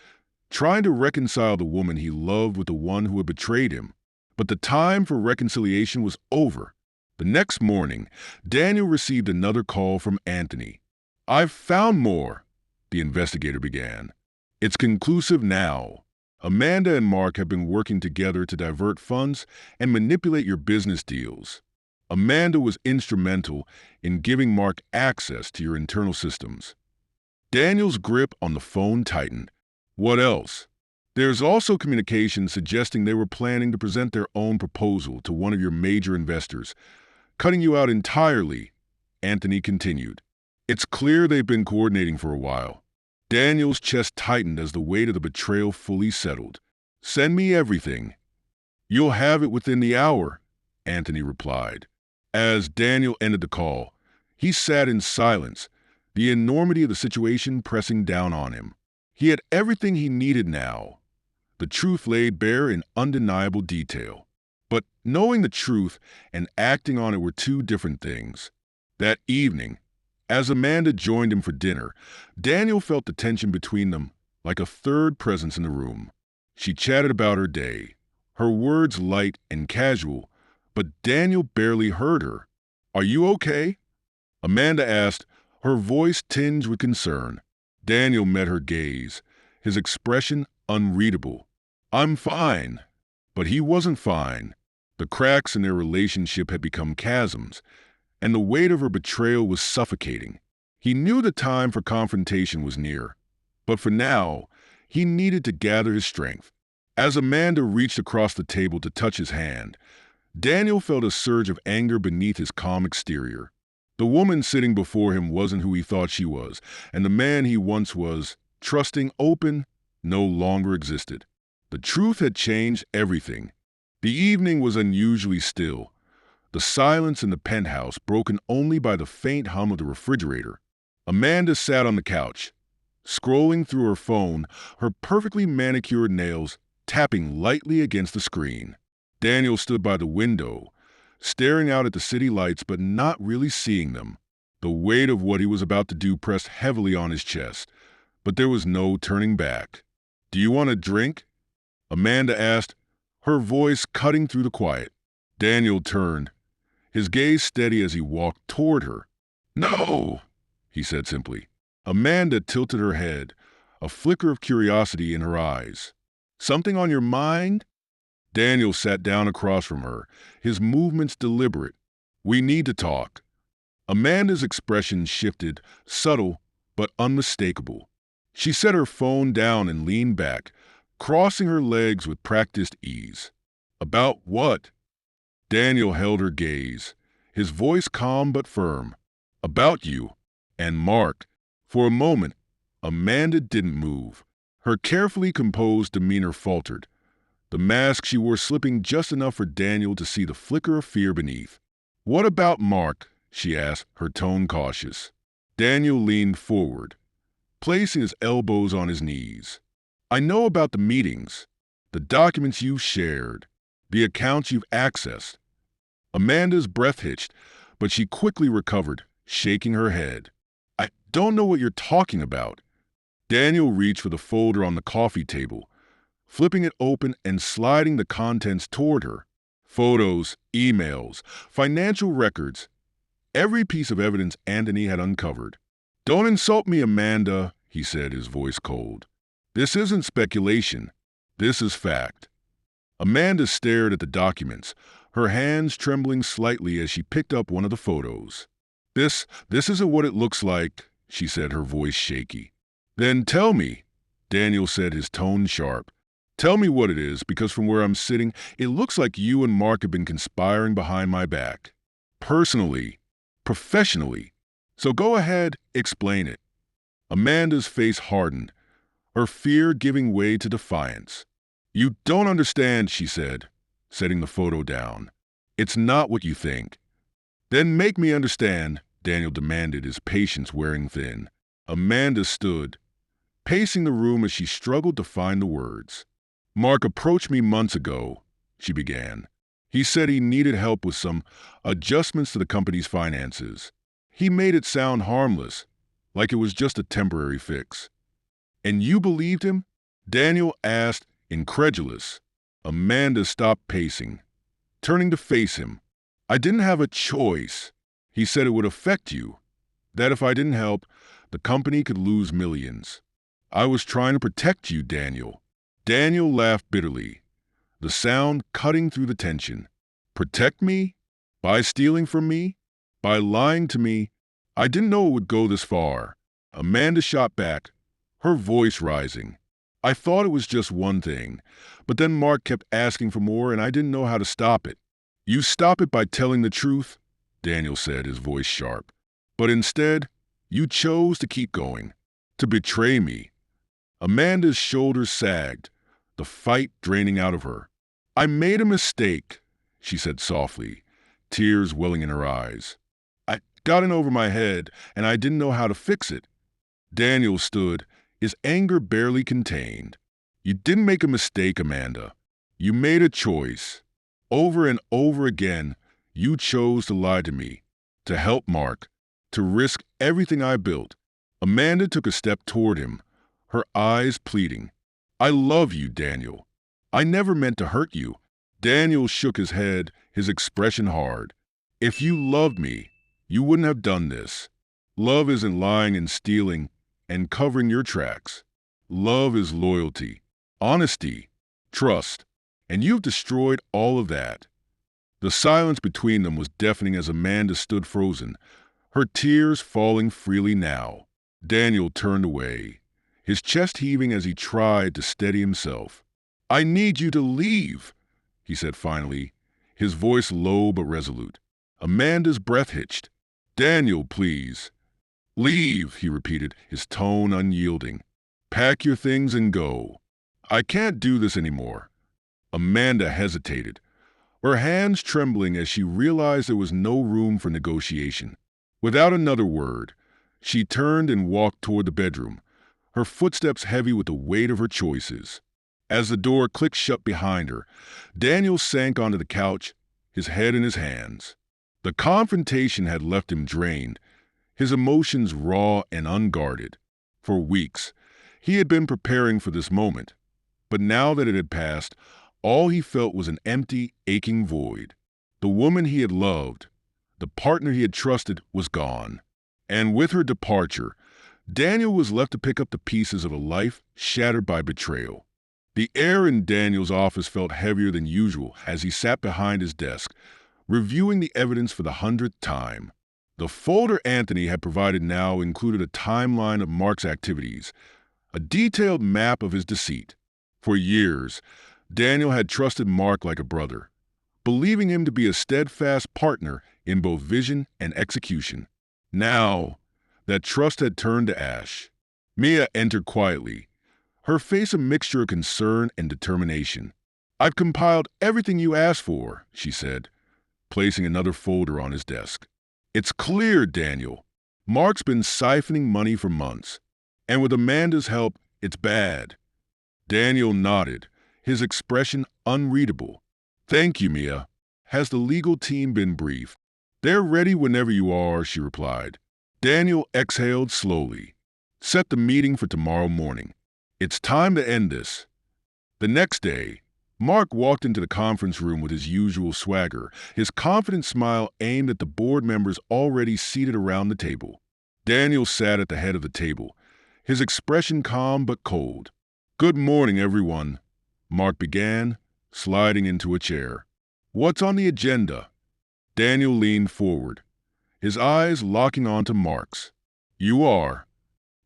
trying to reconcile the woman he loved with the one who had betrayed him. But the time for reconciliation was over. The next morning, Daniel received another call from Anthony. "I've found more," the investigator began. "It's conclusive now. Amanda and Mark have been working together to divert funds and manipulate your business deals. Amanda was instrumental in giving Mark access to your internal systems." Daniel's grip on the phone tightened. "What else?" "There's also communication suggesting they were planning to present their own proposal to one of your major investors, cutting you out entirely," Anthony continued. "It's clear they've been coordinating for a while." Daniel's chest tightened as the weight of the betrayal fully settled. "Send me everything." "You'll have it within the hour," Anthony replied. As Daniel ended the call, he sat in silence, the enormity of the situation pressing down on him. He had everything he needed now, the truth laid bare in undeniable detail. But knowing the truth and acting on it were two different things. That evening, as Amanda joined him for dinner, Daniel felt the tension between them like a third presence in the room. She chatted about her day, her words light and casual, but Daniel barely heard her. "Are you okay?" Amanda asked, her voice tinged with concern. Daniel met her gaze, his expression unreadable. "I'm fine." But he wasn't fine. The cracks in their relationship had become chasms, and the weight of her betrayal was suffocating. He knew the time for confrontation was near, but for now, he needed to gather his strength. As Amanda reached across the table to touch his hand, Daniel felt a surge of anger beneath his calm exterior. The woman sitting before him wasn't who he thought she was, and the man he once was, trusting, open, no longer existed. The truth had changed everything. The evening was unusually still, the silence in the penthouse broken only by the faint hum of the refrigerator. Amanda sat on the couch, scrolling through her phone, her perfectly manicured nails tapping lightly against the screen. Daniel stood by the window, staring out at the city lights but not really seeing them. The weight of what he was about to do pressed heavily on his chest, but there was no turning back. "Do you want a drink?" Amanda asked, her voice cutting through the quiet. Daniel turned, his gaze steady as he walked toward her. "No," he said simply. Amanda tilted her head, a flicker of curiosity in her eyes. "Something on your mind?" Daniel sat down across from her, his movements deliberate. "We need to talk." Amanda's expression shifted, subtle but unmistakable. She set her phone down and leaned back, crossing her legs with practiced ease. "About what?" Daniel held her gaze, his voice calm but firm. "About you and Mark." For a moment, Amanda didn't move. Her carefully composed demeanor faltered, the mask she wore slipping just enough for Daniel to see the flicker of fear beneath. "What about Mark?" she asked, her tone cautious. Daniel leaned forward, placing his elbows on his knees. "I know about the meetings, the documents you've shared, the accounts you've accessed." Amanda's breath hitched, but she quickly recovered, shaking her head. "I don't know what you're talking about." Daniel reached for the folder on the coffee table, flipping it open and sliding the contents toward her. Photos, emails, financial records, every piece of evidence Anthony had uncovered. "Don't insult me, Amanda," he said, his voice cold. "This isn't speculation. This is fact." Amanda stared at the documents, her hands trembling slightly as she picked up one of the photos. This isn't what it looks like," she said, her voice shaky. "Then tell me," Daniel said, his tone sharp. "Tell me what it is, because from where I'm sitting, it looks like you and Mark have been conspiring behind my back. Personally, professionally. So go ahead, explain it." Amanda's face hardened, her fear giving way to defiance. "You don't understand," she said, setting the photo down. "It's not what you think." "Then make me understand," Daniel demanded, his patience wearing thin. Amanda stood, pacing the room as she struggled to find the words. "Mark approached me months ago," she began. "He said he needed help with some adjustments to the company's finances. He made it sound harmless, like it was just a temporary fix." "And you believed him?" Daniel asked, incredulous. Amanda stopped pacing, turning to face him. "I didn't have a choice. He said it would affect you, that if I didn't help, the company could lose millions. I was trying to protect you, Daniel." Daniel laughed bitterly, the sound cutting through the tension. "Protect me? By stealing from me? By lying to me? I didn't know it would go this far." Amanda shot back, her voice rising. "I thought it was just one thing, but then Mark kept asking for more and I didn't know how to stop it." "You stop it by telling the truth," Daniel said, his voice sharp. "But instead, you chose to keep going, to betray me." Amanda's shoulders sagged, the fight draining out of her. "I made a mistake," she said softly, tears welling in her eyes. "I got in over my head, and I didn't know how to fix it." Daniel stood, his anger barely contained. "You didn't make a mistake, Amanda. You made a choice. Over and over again, you chose to lie to me, to help Mark, to risk everything I built." Amanda took a step toward him, her eyes pleading. "I love you, Daniel. I never meant to hurt you." Daniel shook his head, his expression hard. "If you loved me, you wouldn't have done this. Love isn't lying and stealing and covering your tracks. Love is loyalty, honesty, trust, and you've destroyed all of that." The silence between them was deafening as Amanda stood frozen, her tears falling freely now. Daniel turned away, his chest heaving as he tried to steady himself. "I need you to leave," he said finally, his voice low but resolute. Amanda's breath hitched. "Daniel, please." "Leave," he repeated, his tone unyielding. "Pack your things and go. I can't do this anymore." Amanda hesitated, her hands trembling as she realized there was no room for negotiation. Without another word, she turned and walked toward the bedroom, her footsteps heavy with the weight of her choices. As the door clicked shut behind her, Daniel sank onto the couch, his head in his hands. The confrontation had left him drained, his emotions raw and unguarded. For weeks, he had been preparing for this moment, but now that it had passed, all he felt was an empty, aching void. The woman he had loved, the partner he had trusted, was gone. And with her departure, Daniel was left to pick up the pieces of a life shattered by betrayal. The air in Daniel's office felt heavier than usual as he sat behind his desk, reviewing the evidence for the 100th time. The folder Anthony had provided now included a timeline of Mark's activities, a detailed map of his deceit. For years, Daniel had trusted Mark like a brother, believing him to be a steadfast partner in both vision and execution. Now, that trust had turned to ash. Mia entered quietly, her face a mixture of concern and determination. "I've compiled everything you asked for," she said, placing another folder on his desk. "It's clear, Daniel. Mark's been siphoning money for months, and with Amanda's help, it's bad." Daniel nodded, his expression unreadable. "Thank you, Mia. Has the legal team been briefed?" "They're ready whenever you are," she replied. Daniel exhaled slowly. "Set the meeting for tomorrow morning. It's time to end this." The next day, Mark walked into the conference room with his usual swagger, his confident smile aimed at the board members already seated around the table. Daniel sat at the head of the table, his expression calm but cold. "Good morning, everyone," Mark began, sliding into a chair. "What's on the agenda?" Daniel leaned forward, his eyes locking onto Mark's. "You are."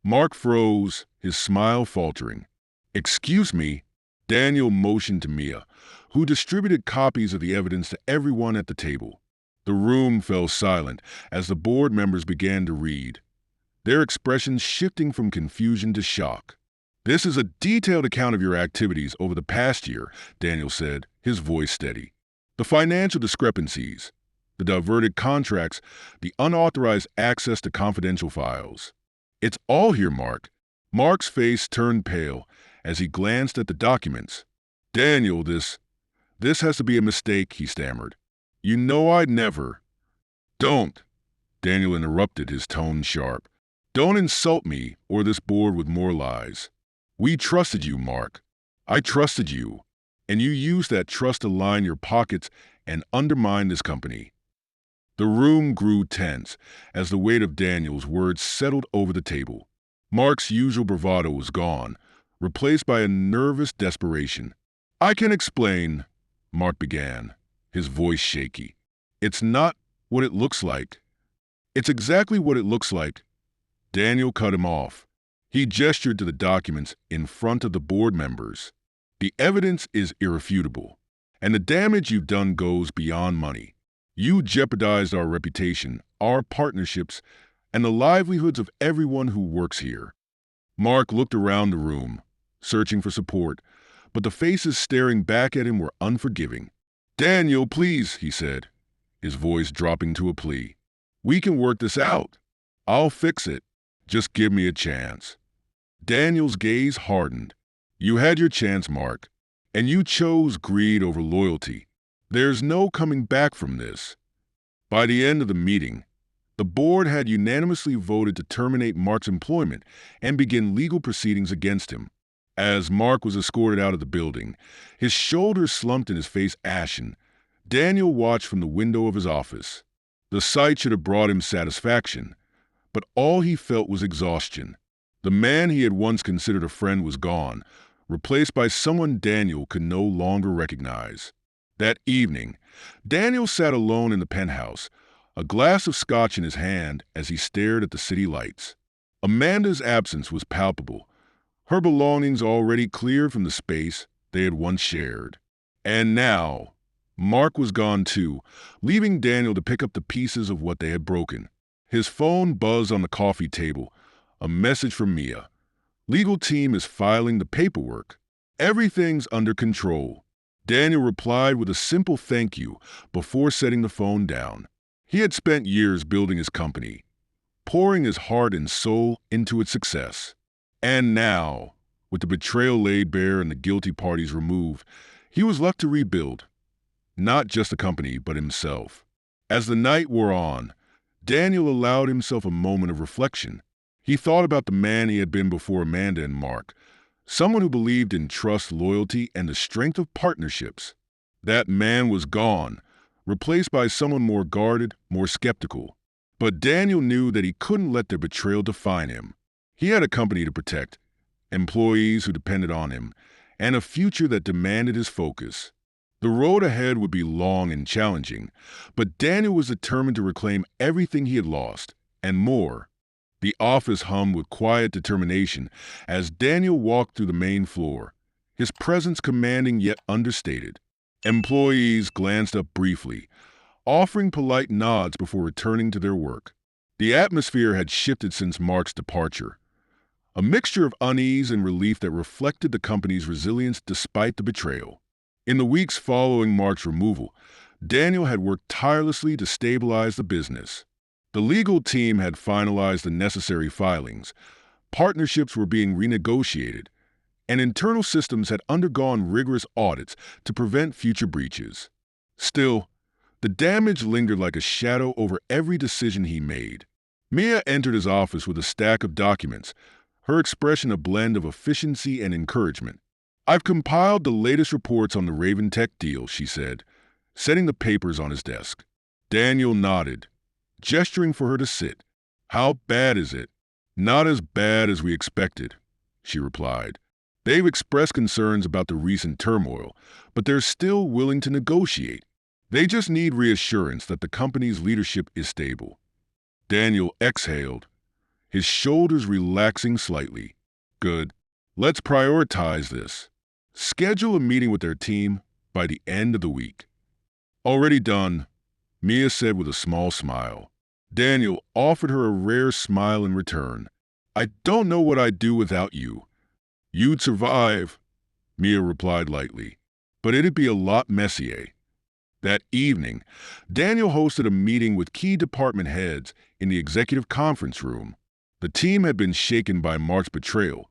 Mark froze, his smile faltering. "Excuse me." Daniel motioned to Mia, who distributed copies of the evidence to everyone at the table. The room fell silent as the board members began to read, their expressions shifting from confusion to shock. "This is a detailed account of your activities over the past year," Daniel said, his voice steady. "The financial discrepancies, the diverted contracts, the unauthorized access to confidential files. It's all here, Mark." Mark's face turned pale as he glanced at the documents. "Daniel, this has to be a mistake," he stammered. "You know I'd never." "Don't," Daniel interrupted, his tone sharp. "Don't insult me or this board with more lies. We trusted you, Mark. I trusted you. And you used that trust to line your pockets and undermine this company." The room grew tense as the weight of Daniel's words settled over the table. Mark's usual bravado was gone, replaced by a nervous desperation. "I can explain," Mark began, his voice shaky. "It's not what it looks like." "It's exactly what it looks like." Daniel cut him off. He gestured to the documents in front of the board members. "The evidence is irrefutable, and the damage you've done goes beyond money. You jeopardized our reputation, our partnerships, and the livelihoods of everyone who works here." Mark looked around the room, searching for support, but the faces staring back at him were unforgiving. "Daniel, please," he said, his voice dropping to a plea. "We can work this out. I'll fix it. Just give me a chance." Daniel's gaze hardened. "You had your chance, Mark, and you chose greed over loyalty. There's no coming back from this." By the end of the meeting, the board had unanimously voted to terminate Mark's employment and begin legal proceedings against him. As Mark was escorted out of the building, his shoulders slumped and his face ashen, Daniel watched from the window of his office. The sight should have brought him satisfaction, but all he felt was exhaustion. The man he had once considered a friend was gone, replaced by someone Daniel could no longer recognize. That evening, Daniel sat alone in the penthouse, a glass of scotch in his hand as he stared at the city lights. Amanda's absence was palpable, her belongings already cleared from the space they had once shared. And now, Mark was gone too, leaving Daniel to pick up the pieces of what they had broken. His phone buzzed on the coffee table, a message from Mia. "Legal team is filing the paperwork. Everything's under control." Daniel replied with a simple thank you before setting the phone down. He had spent years building his company, pouring his heart and soul into its success. And now, with the betrayal laid bare and the guilty parties removed, he was left to rebuild. Not just the company, but himself. As the night wore on, Daniel allowed himself a moment of reflection. He thought about the man he had been before Amanda and Mark, someone who believed in trust, loyalty, and the strength of partnerships. That man was gone, replaced by someone more guarded, more skeptical. But Daniel knew that he couldn't let their betrayal define him. He had a company to protect, employees who depended on him, and a future that demanded his focus. The road ahead would be long and challenging, but Daniel was determined to reclaim everything he had lost, and more. The office hummed with quiet determination as Daniel walked through the main floor, his presence commanding yet understated. Employees glanced up briefly, offering polite nods before returning to their work. The atmosphere had shifted since Mark's departure, a mixture of unease and relief that reflected the company's resilience despite the betrayal. In the weeks following Mark's removal, Daniel had worked tirelessly to stabilize the business. The legal team had finalized the necessary filings, partnerships were being renegotiated, and internal systems had undergone rigorous audits to prevent future breaches. Still, the damage lingered like a shadow over every decision he made. Mia entered his office with a stack of documents, her expression a blend of efficiency and encouragement. "I've compiled the latest reports on the Raven Tech deal," she said, setting the papers on his desk. Daniel nodded, gesturing for her to sit. "How bad is it?" "Not as bad as we expected," she replied. "They've expressed concerns about the recent turmoil, but they're still willing to negotiate. They just need reassurance that the company's leadership is stable." Daniel exhaled, his shoulders relaxing slightly. "Good. Let's prioritize this. Schedule a meeting with their team by the end of the week." "Already done," Mia said with a small smile. Daniel offered her a rare smile in return. "I don't know what I'd do without you." "You'd survive," Mia replied lightly, "but it'd be a lot messier." That evening, Daniel hosted a meeting with key department heads in the executive conference room. The team had been shaken by Mark's betrayal,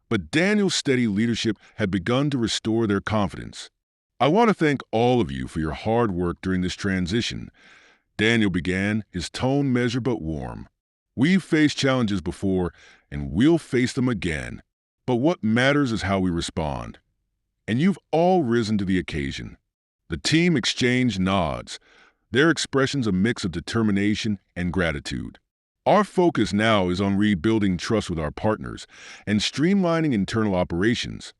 but Daniel's steady leadership had begun to restore their confidence. "I want to thank all of you for your hard work during this transition," Daniel began, his tone measured but warm. "We've faced challenges before, and we'll face them again. But what matters is how we respond. And you've all risen to the occasion." The team exchanged nods, their expressions a mix of determination and gratitude. "Our focus now is on rebuilding trust with our partners and streamlining internal operations,"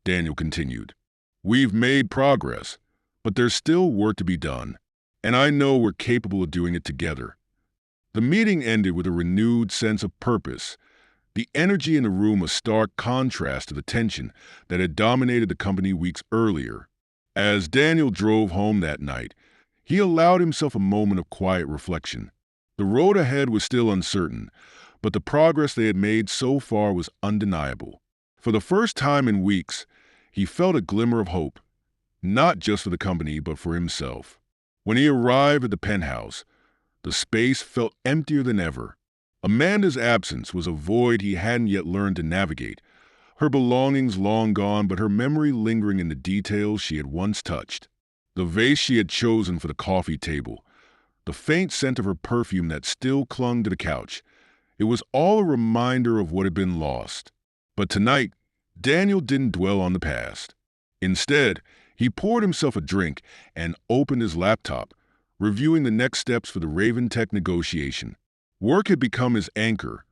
Daniel continued. "We've made progress, but there's still work to be done, and I know we're capable of doing it together." The meeting ended with a renewed sense of purpose, the energy in the room a stark contrast to the tension that had dominated the company weeks earlier. As Daniel drove home that night, he allowed himself a moment of quiet reflection. The road ahead was still uncertain, but the progress they had made so far was undeniable. For the first time in weeks, he felt a glimmer of hope, not just for the company, but for himself. When he arrived at the penthouse, the space felt emptier than ever. Amanda's absence was a void he hadn't yet learned to navigate, her belongings long gone but her memory lingering in the details she had once touched. The vase she had chosen for the coffee table, the faint scent of her perfume that still clung to the couch. It was all a reminder of what had been lost. But tonight, Daniel didn't dwell on the past. Instead, he poured himself a drink and opened his laptop, reviewing the next steps for the Raven Tech negotiation. Work had become his anchor,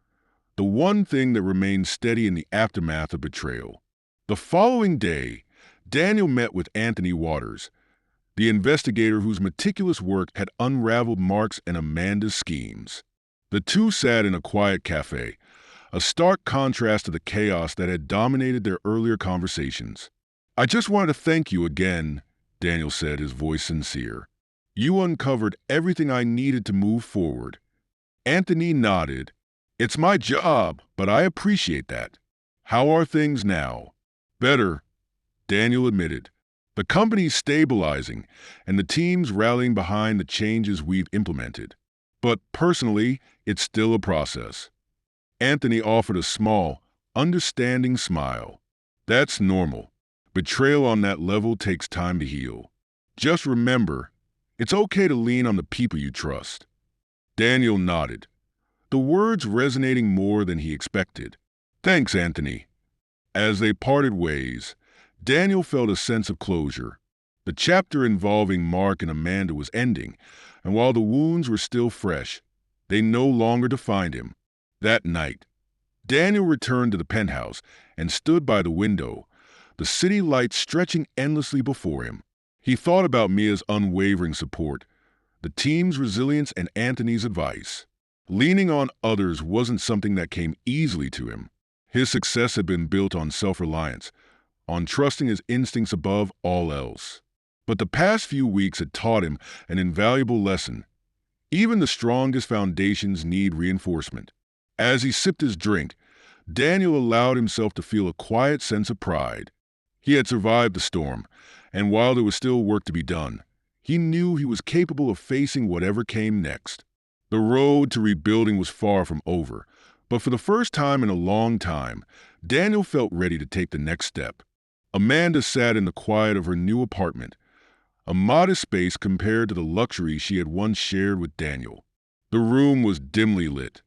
the one thing that remained steady in the aftermath of betrayal. The following day, Daniel met with Anthony Waters, the investigator whose meticulous work had unraveled Mark's and Amanda's schemes. The two sat in a quiet cafe, a stark contrast to the chaos that had dominated their earlier conversations. "I just wanted to thank you again," Daniel said, his voice sincere. "You uncovered everything I needed to move forward." Anthony nodded. "It's my job, but I appreciate that. How are things now?" "Better," Daniel admitted. "The company's stabilizing, and the team's rallying behind the changes we've implemented. But personally, it's still a process." Anthony offered a small, understanding smile. "That's normal. Betrayal on that level takes time to heal. Just remember, it's okay to lean on the people you trust." Daniel nodded, the words resonating more than he expected. "Thanks, Anthony." As they parted ways, Daniel felt a sense of closure. The chapter involving Mark and Amanda was ending, and while the wounds were still fresh, they no longer defined him. That night, Daniel returned to the penthouse and stood by the window, the city lights stretching endlessly before him. He thought about Mia's unwavering support, the team's resilience, and Anthony's advice. Leaning on others wasn't something that came easily to him. His success had been built on self-reliance, on trusting his instincts above all else. But the past few weeks had taught him an invaluable lesson. Even the strongest foundations need reinforcement. As he sipped his drink, Daniel allowed himself to feel a quiet sense of pride. He had survived the storm, and while there was still work to be done, he knew he was capable of facing whatever came next. The road to rebuilding was far from over, but for the first time in a long time, Daniel felt ready to take the next step. Amanda sat in the quiet of her new apartment, a modest space compared to the luxury she had once shared with Daniel. The room was dimly lit,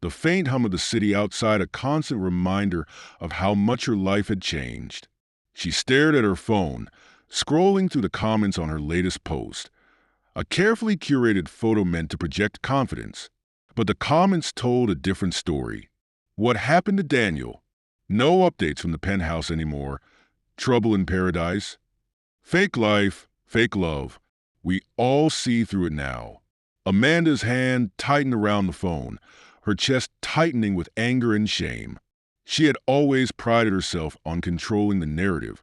the faint hum of the city outside a constant reminder of how much her life had changed. She stared at her phone, scrolling through the comments on her latest post, a carefully curated photo meant to project confidence. But the comments told a different story. What happened to Daniel? No updates from the penthouse anymore. Trouble in paradise? Fake life, fake love. We all see through it now. Amanda's hand tightened around the phone, her chest tightening with anger and shame. She had always prided herself on controlling the narrative,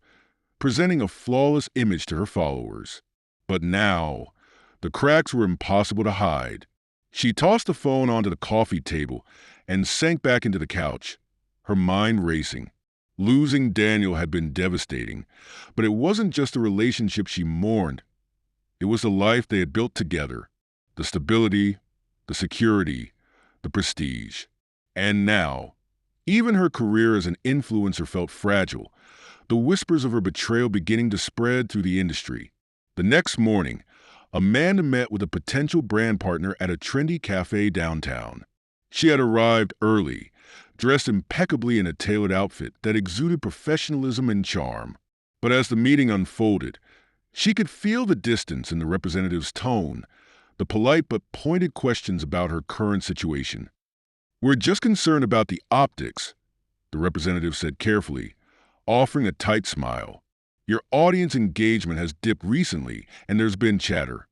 presenting a flawless image to her followers. But now, the cracks were impossible to hide. She tossed the phone onto the coffee table and sank back into the couch, her mind racing. Losing Daniel had been devastating, but it wasn't just the relationship she mourned. It was the life they had built together, the stability, the security, the prestige. And now, even her career as an influencer felt fragile, the whispers of her betrayal beginning to spread through the industry. The next morning, Amanda met with a potential brand partner at a trendy cafe downtown. She had arrived early, dressed impeccably in a tailored outfit that exuded professionalism and charm. But as the meeting unfolded, she could feel the distance in the representative's tone, the polite but pointed questions about her current situation. "We're just concerned about the optics," the representative said carefully, offering a tight smile. "Your audience engagement has dipped recently, and there's been chatter."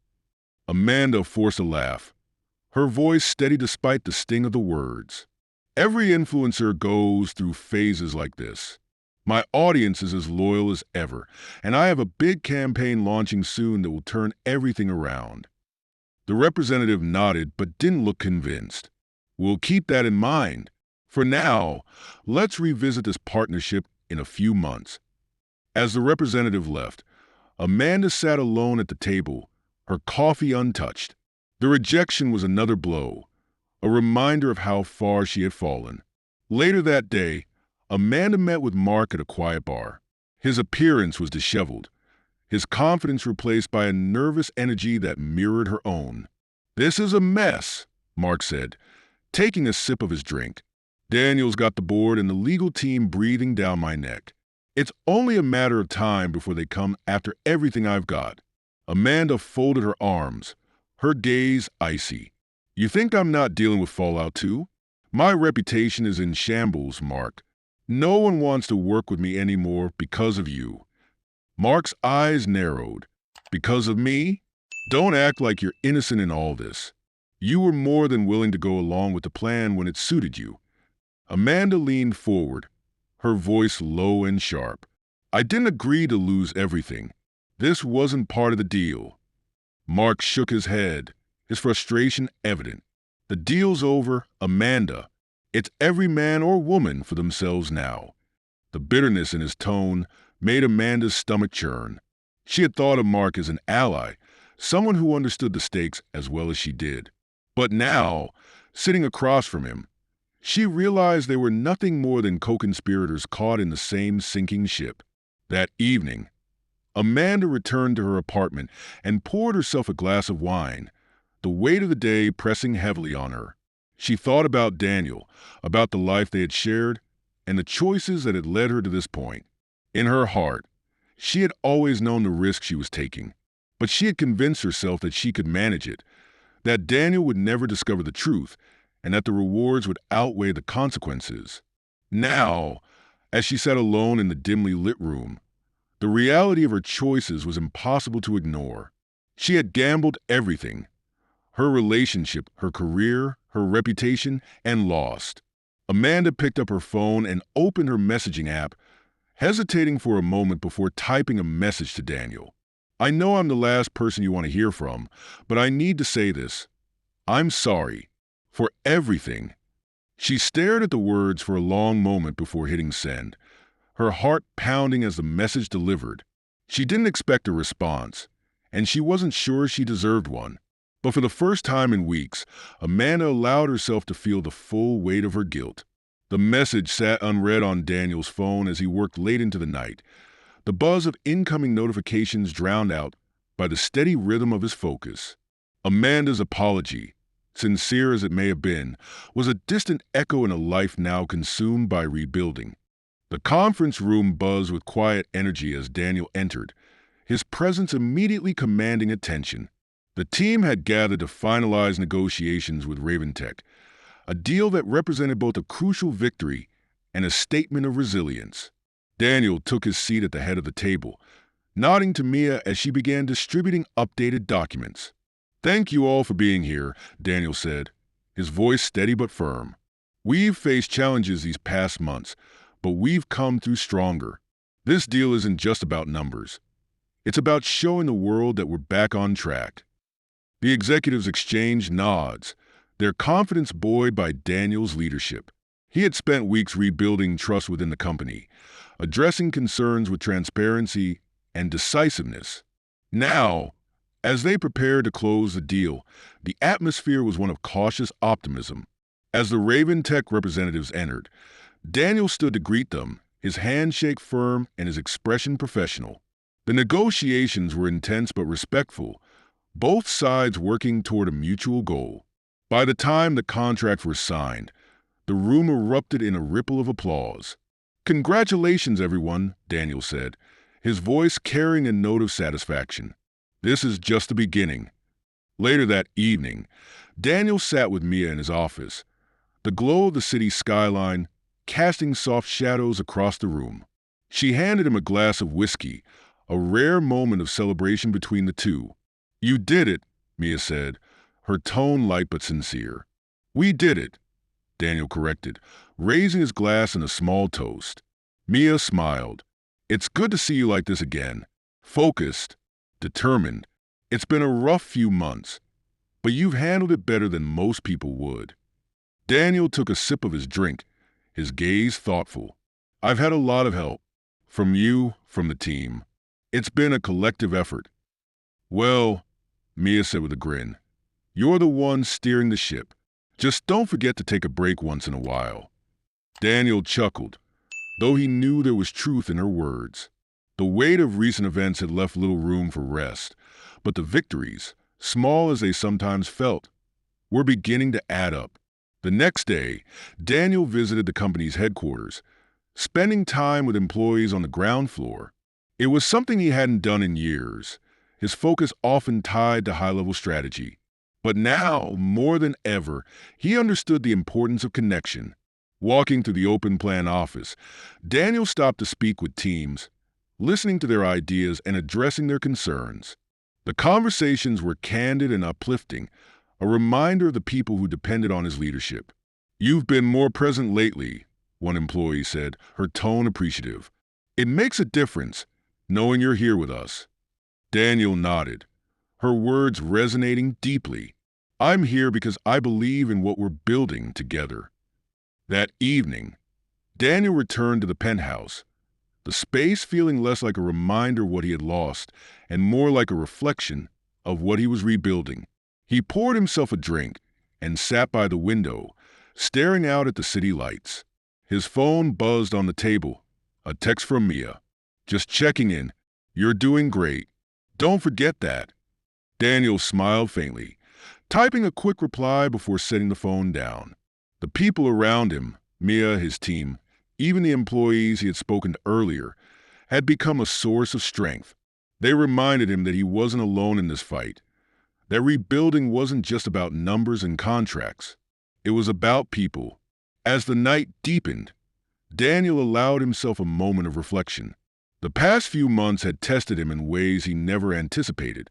Amanda forced a laugh, her voice steady despite the sting of the words. "Every influencer goes through phases like this. My audience is as loyal as ever, and I have a big campaign launching soon that will turn everything around." The representative nodded but didn't look convinced. "We'll keep that in mind. For now, let's revisit this partnership in a few months." As the representative left, Amanda sat alone at the table, her coffee untouched. The rejection was another blow, a reminder of how far she had fallen. Later that day, Amanda met with Mark at a quiet bar. His appearance was disheveled, his confidence replaced by a nervous energy that mirrored her own. "This is a mess," Mark said, taking a sip of his drink. "Daniel's got the board and the legal team breathing down my neck. It's only a matter of time before they come after everything I've got." Amanda folded her arms, her gaze icy. "You think I'm not dealing with fallout too? My reputation is in shambles, Mark. No one wants to work with me anymore because of you." Mark's eyes narrowed. "Because of me? Don't act like you're innocent in all this. You were more than willing to go along with the plan when it suited you." Amanda leaned forward, her voice low and sharp. "I didn't agree to lose everything. This wasn't part of the deal." Mark shook his head, his frustration evident. "The deal's over, Amanda. It's every man or woman for themselves now." The bitterness in his tone made Amanda's stomach churn. She had thought of Mark as an ally, someone who understood the stakes as well as she did. But now, sitting across from him, she realized they were nothing more than co-conspirators caught in the same sinking ship. That evening, Amanda returned to her apartment and poured herself a glass of wine, the weight of the day pressing heavily on her. She thought about Daniel, about the life they had shared, and the choices that had led her to this point. In her heart, she had always known the risk she was taking, but she had convinced herself that she could manage it, that Daniel would never discover the truth, and that the rewards would outweigh the consequences. Now, as she sat alone in the dimly lit room, the reality of her choices was impossible to ignore. She had gambled everything: her relationship, her career, her reputation, and lost. Amanda picked up her phone and opened her messaging app, hesitating for a moment before typing a message to Daniel. "I know I'm the last person you want to hear from, but I need to say this. I'm sorry. For everything." She stared at the words for a long moment before hitting send, her heart pounding as the message delivered. She didn't expect a response, and she wasn't sure she deserved one. But for the first time in weeks, Amanda allowed herself to feel the full weight of her guilt. The message sat unread on Daniel's phone as he worked late into the night, the buzz of incoming notifications drowned out by the steady rhythm of his focus. Amanda's apology, sincere as it may have been, was a distant echo in a life now consumed by rebuilding. The conference room buzzed with quiet energy as Daniel entered, his presence immediately commanding attention. The team had gathered to finalize negotiations with Raventech, a deal that represented both a crucial victory and a statement of resilience. Daniel took his seat at the head of the table, nodding to Mia as she began distributing updated documents. "Thank you all for being here," Daniel said, his voice steady but firm. "We've faced challenges these past months, but we've come through stronger. This deal isn't just about numbers. It's about showing the world that we're back on track." The executives exchanged nods, their confidence buoyed by Daniel's leadership. He had spent weeks rebuilding trust within the company, addressing concerns with transparency and decisiveness. Now, as they prepared to close the deal, the atmosphere was one of cautious optimism. As the Raventech representatives entered, Daniel stood to greet them, his handshake firm and his expression professional. The negotiations were intense but respectful, both sides working toward a mutual goal. By the time the contracts were signed, the room erupted in a ripple of applause. "Congratulations, everyone," Daniel said, his voice carrying a note of satisfaction. "This is just the beginning." Later that evening, Daniel sat with Mia in his office, the glow of the city skyline casting soft shadows across the room. She handed him a glass of whiskey, a rare moment of celebration between the two. "You did it," Mia said, her tone light but sincere. "We did it," Daniel corrected, raising his glass in a small toast. Mia smiled. "It's good to see you like this again. Focused, determined. It's been a rough few months, but you've handled it better than most people would." Daniel took a sip of his drink, his gaze thoughtful. "I've had a lot of help. From you, from the team. It's been a collective effort." "Well, Mia said with a grin. "You're the one steering the ship. Just don't forget to take a break once in a while." Daniel chuckled, though he knew there was truth in her words. The weight of recent events had left little room for rest, but the victories, small as they sometimes felt, were beginning to add up. The next day, Daniel visited the company's headquarters, spending time with employees on the ground floor. It was something he hadn't done in years, his focus often tied to high-level strategy. But now, more than ever, he understood the importance of connection. Walking through the open-plan office, Daniel stopped to speak with teams, listening to their ideas and addressing their concerns. The conversations were candid and uplifting, a reminder of the people who depended on his leadership. "You've been more present lately," one employee said, her tone appreciative. "It makes a difference, knowing you're here with us." Daniel nodded, her words resonating deeply. "I'm here because I believe in what we're building together." That evening, Daniel returned to the penthouse, the space feeling less like a reminder of what he had lost and more like a reflection of what he was rebuilding. He poured himself a drink and sat by the window, staring out at the city lights. His phone buzzed on the table, a text from Mia. "Just checking in. You're doing great. Don't forget that." Daniel smiled faintly, typing a quick reply before setting the phone down. The people around him, Mia, his team, even the employees he had spoken to earlier, had become a source of strength. They reminded him that he wasn't alone in this fight, that rebuilding wasn't just about numbers and contracts. It was about people. As the night deepened, Daniel allowed himself a moment of reflection. The past few months had tested him in ways he never anticipated,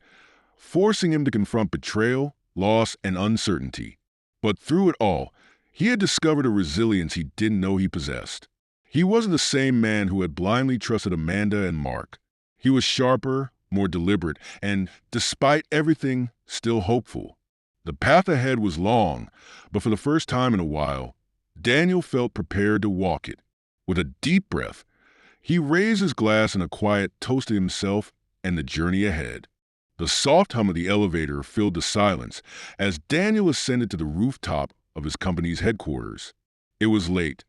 forcing him to confront betrayal, loss, and uncertainty. But through it all, he had discovered a resilience he didn't know he possessed. He wasn't the same man who had blindly trusted Amanda and Mark. He was sharper, more deliberate, and, despite everything, still hopeful. The path ahead was long, but for the first time in a while, Daniel felt prepared to walk it. With a deep breath, he raised his glass in a quiet toast to himself and the journey ahead. The soft hum of the elevator filled the silence as Daniel ascended to the rooftop of his company's headquarters. It was late,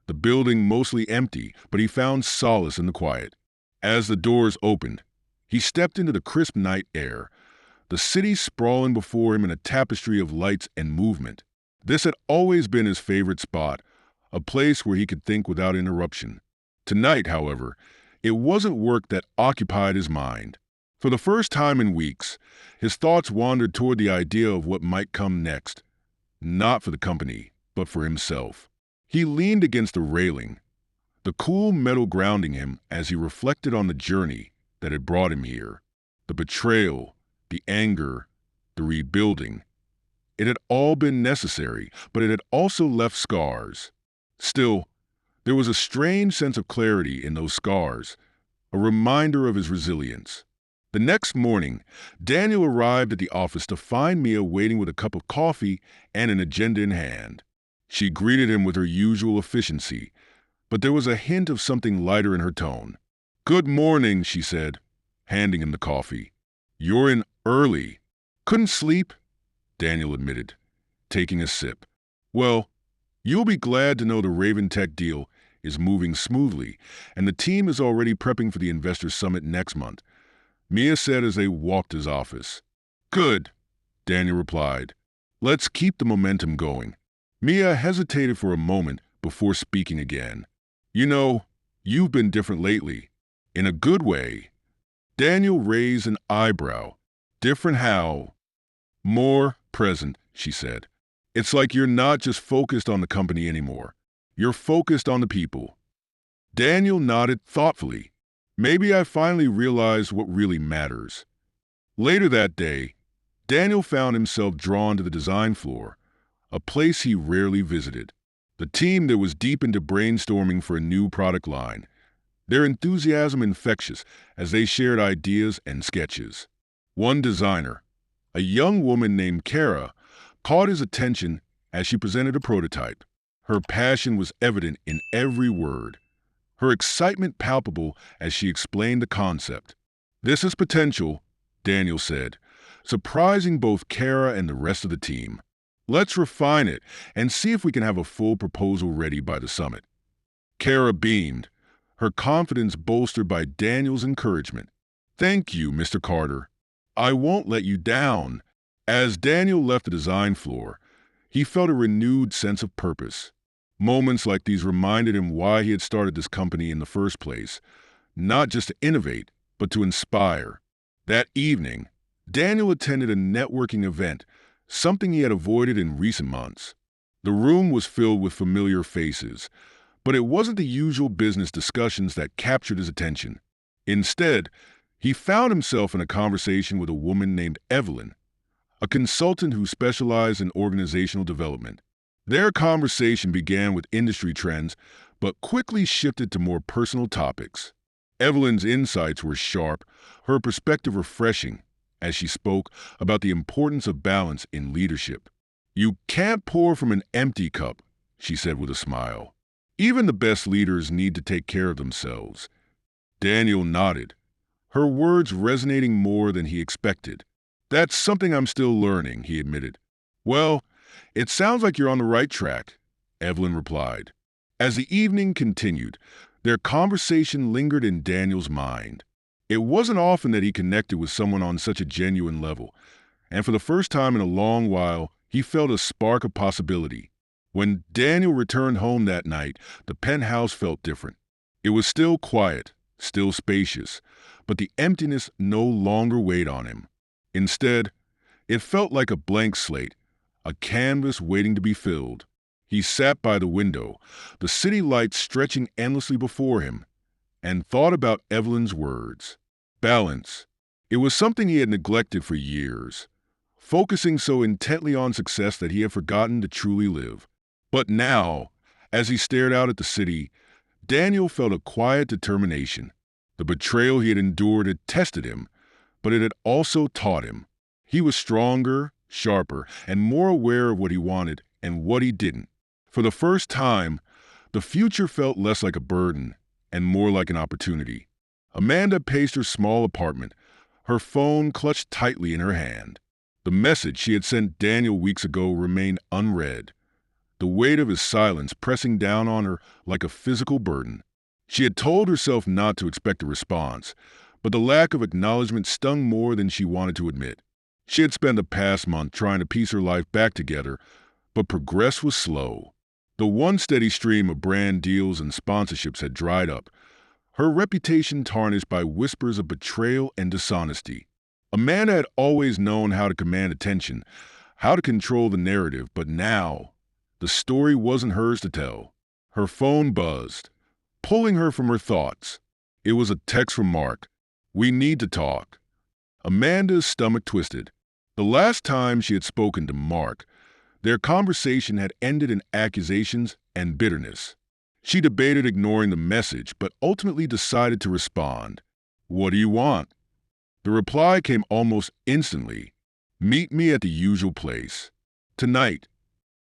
the building mostly empty, but he found solace in the quiet. As the doors opened, he stepped into the crisp night air, the city sprawling before him in a tapestry of lights and movement. This had always been his favorite spot, a place where he could think without interruption. Tonight, however, it wasn't work that occupied his mind. For the first time in weeks, his thoughts wandered toward the idea of what might come next, not for the company, but for himself. He leaned against the railing, the cool metal grounding him as he reflected on the journey that had brought him here. The betrayal, the anger, the rebuilding. It had all been necessary, but it had also left scars. Still, there was a strange sense of clarity in those scars, a reminder of his resilience. The next morning, Daniel arrived at the office to find Mia waiting with a cup of coffee and an agenda in hand. She greeted him with her usual efficiency, but there was a hint of something lighter in her tone. "Good morning," she said, handing him the coffee. "You're in early." "Couldn't sleep," Daniel admitted, taking a sip. "Well, you'll be glad to know the Raven Tech deal is moving smoothly, and the team is already prepping for the Investor Summit next month," Mia said as they walked his office. "Good," Daniel replied. "Let's keep the momentum going." Mia hesitated for a moment before speaking again. "You know, you've been different lately. In a good way." Daniel raised an eyebrow. "Different how?" "More present," she said. "It's like you're not just focused on the company anymore. You're focused on the people." Daniel nodded thoughtfully. "Maybe I finally realized what really matters." Later that day, Daniel found himself drawn to the design floor, a place he rarely visited. The team there was deep into brainstorming for a new product line, their enthusiasm infectious as they shared ideas and sketches. One designer, a young woman named Kara, caught his attention as she presented a prototype. Her passion was evident in every word, her excitement palpable as she explained the concept. "This is potential," Daniel said, surprising both Kara and the rest of the team. Let's refine it and see if we can have a full proposal ready by the summit. Kara beamed, her confidence bolstered by Daniel's encouragement. Thank you, Mr. Carter. I won't let you down. As Daniel left the design floor, he felt a renewed sense of purpose. Moments like these reminded him why he had started this company in the first place, not just to innovate, but to inspire. That evening, Daniel attended a networking event, something he had avoided in recent months. The room was filled with familiar faces, but it wasn't the usual business discussions that captured his attention. Instead, he found himself in a conversation with a woman named Evelyn, a consultant who specialized in organizational development. Their conversation began with industry trends, but quickly shifted to more personal topics. Evelyn's insights were sharp, her perspective refreshing, as she spoke about the importance of balance in leadership. You can't pour from an empty cup, she said with a smile. Even the best leaders need to take care of themselves. Daniel nodded, her words resonating more than he expected. That's something I'm still learning, he admitted. Well, it sounds like you're on the right track, Evelyn replied. As the evening continued, their conversation lingered in Daniel's mind. It wasn't often that he connected with someone on such a genuine level, and for the first time in a long while, he felt a spark of possibility. When Daniel returned home that night, the penthouse felt different. It was still quiet, still spacious, but the emptiness no longer weighed on him. Instead, it felt like a blank slate, a canvas waiting to be filled. He sat by the window, the city lights stretching endlessly before him, and thought about Evelyn's words. Balance. It was something he had neglected for years, focusing so intently on success that he had forgotten to truly live. But now, as he stared out at the city, Daniel felt a quiet determination. The betrayal he had endured had tested him, but it had also taught him. He was stronger, sharper, and more aware of what he wanted and what he didn't. For the first time, the future felt less like a burden and more like an opportunity. Amanda paced her small apartment, her phone clutched tightly in her hand. The message she had sent Daniel weeks ago remained unread, the weight of his silence pressing down on her like a physical burden. She had told herself not to expect a response, but the lack of acknowledgement stung more than she wanted to admit. She had spent the past month trying to piece her life back together, but progress was slow. The one steady stream of brand deals and sponsorships had dried up, her reputation tarnished by whispers of betrayal and dishonesty. Amanda had always known how to command attention, how to control the narrative, but now, the story wasn't hers to tell. Her phone buzzed, pulling her from her thoughts. It was a text from Mark. "We need to talk." Amanda's stomach twisted. The last time she had spoken to Mark, their conversation had ended in accusations and bitterness. She debated ignoring the message, but ultimately decided to respond. "What do you want?" The reply came almost instantly. "Meet me at the usual place. Tonight."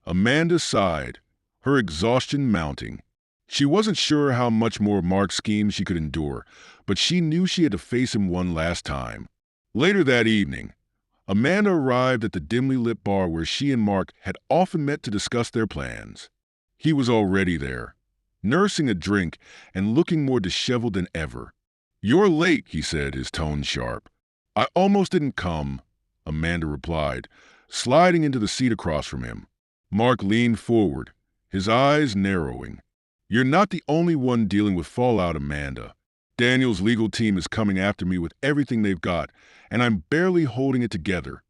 Amanda sighed, her exhaustion mounting. She wasn't sure how much more of Mark's schemes she could endure, but she knew she had to face him one last time. Later that evening, Amanda arrived at the dimly lit bar where she and Mark had often met to discuss their plans. He was already there, nursing a drink and looking more disheveled than ever. "You're late," he said, his tone sharp. "I almost didn't come," Amanda replied, sliding into the seat across from him. Mark leaned forward, his eyes narrowing. "You're not the only one dealing with fallout, Amanda. Daniel's legal team is coming after me with everything they've got, and I'm barely holding it together."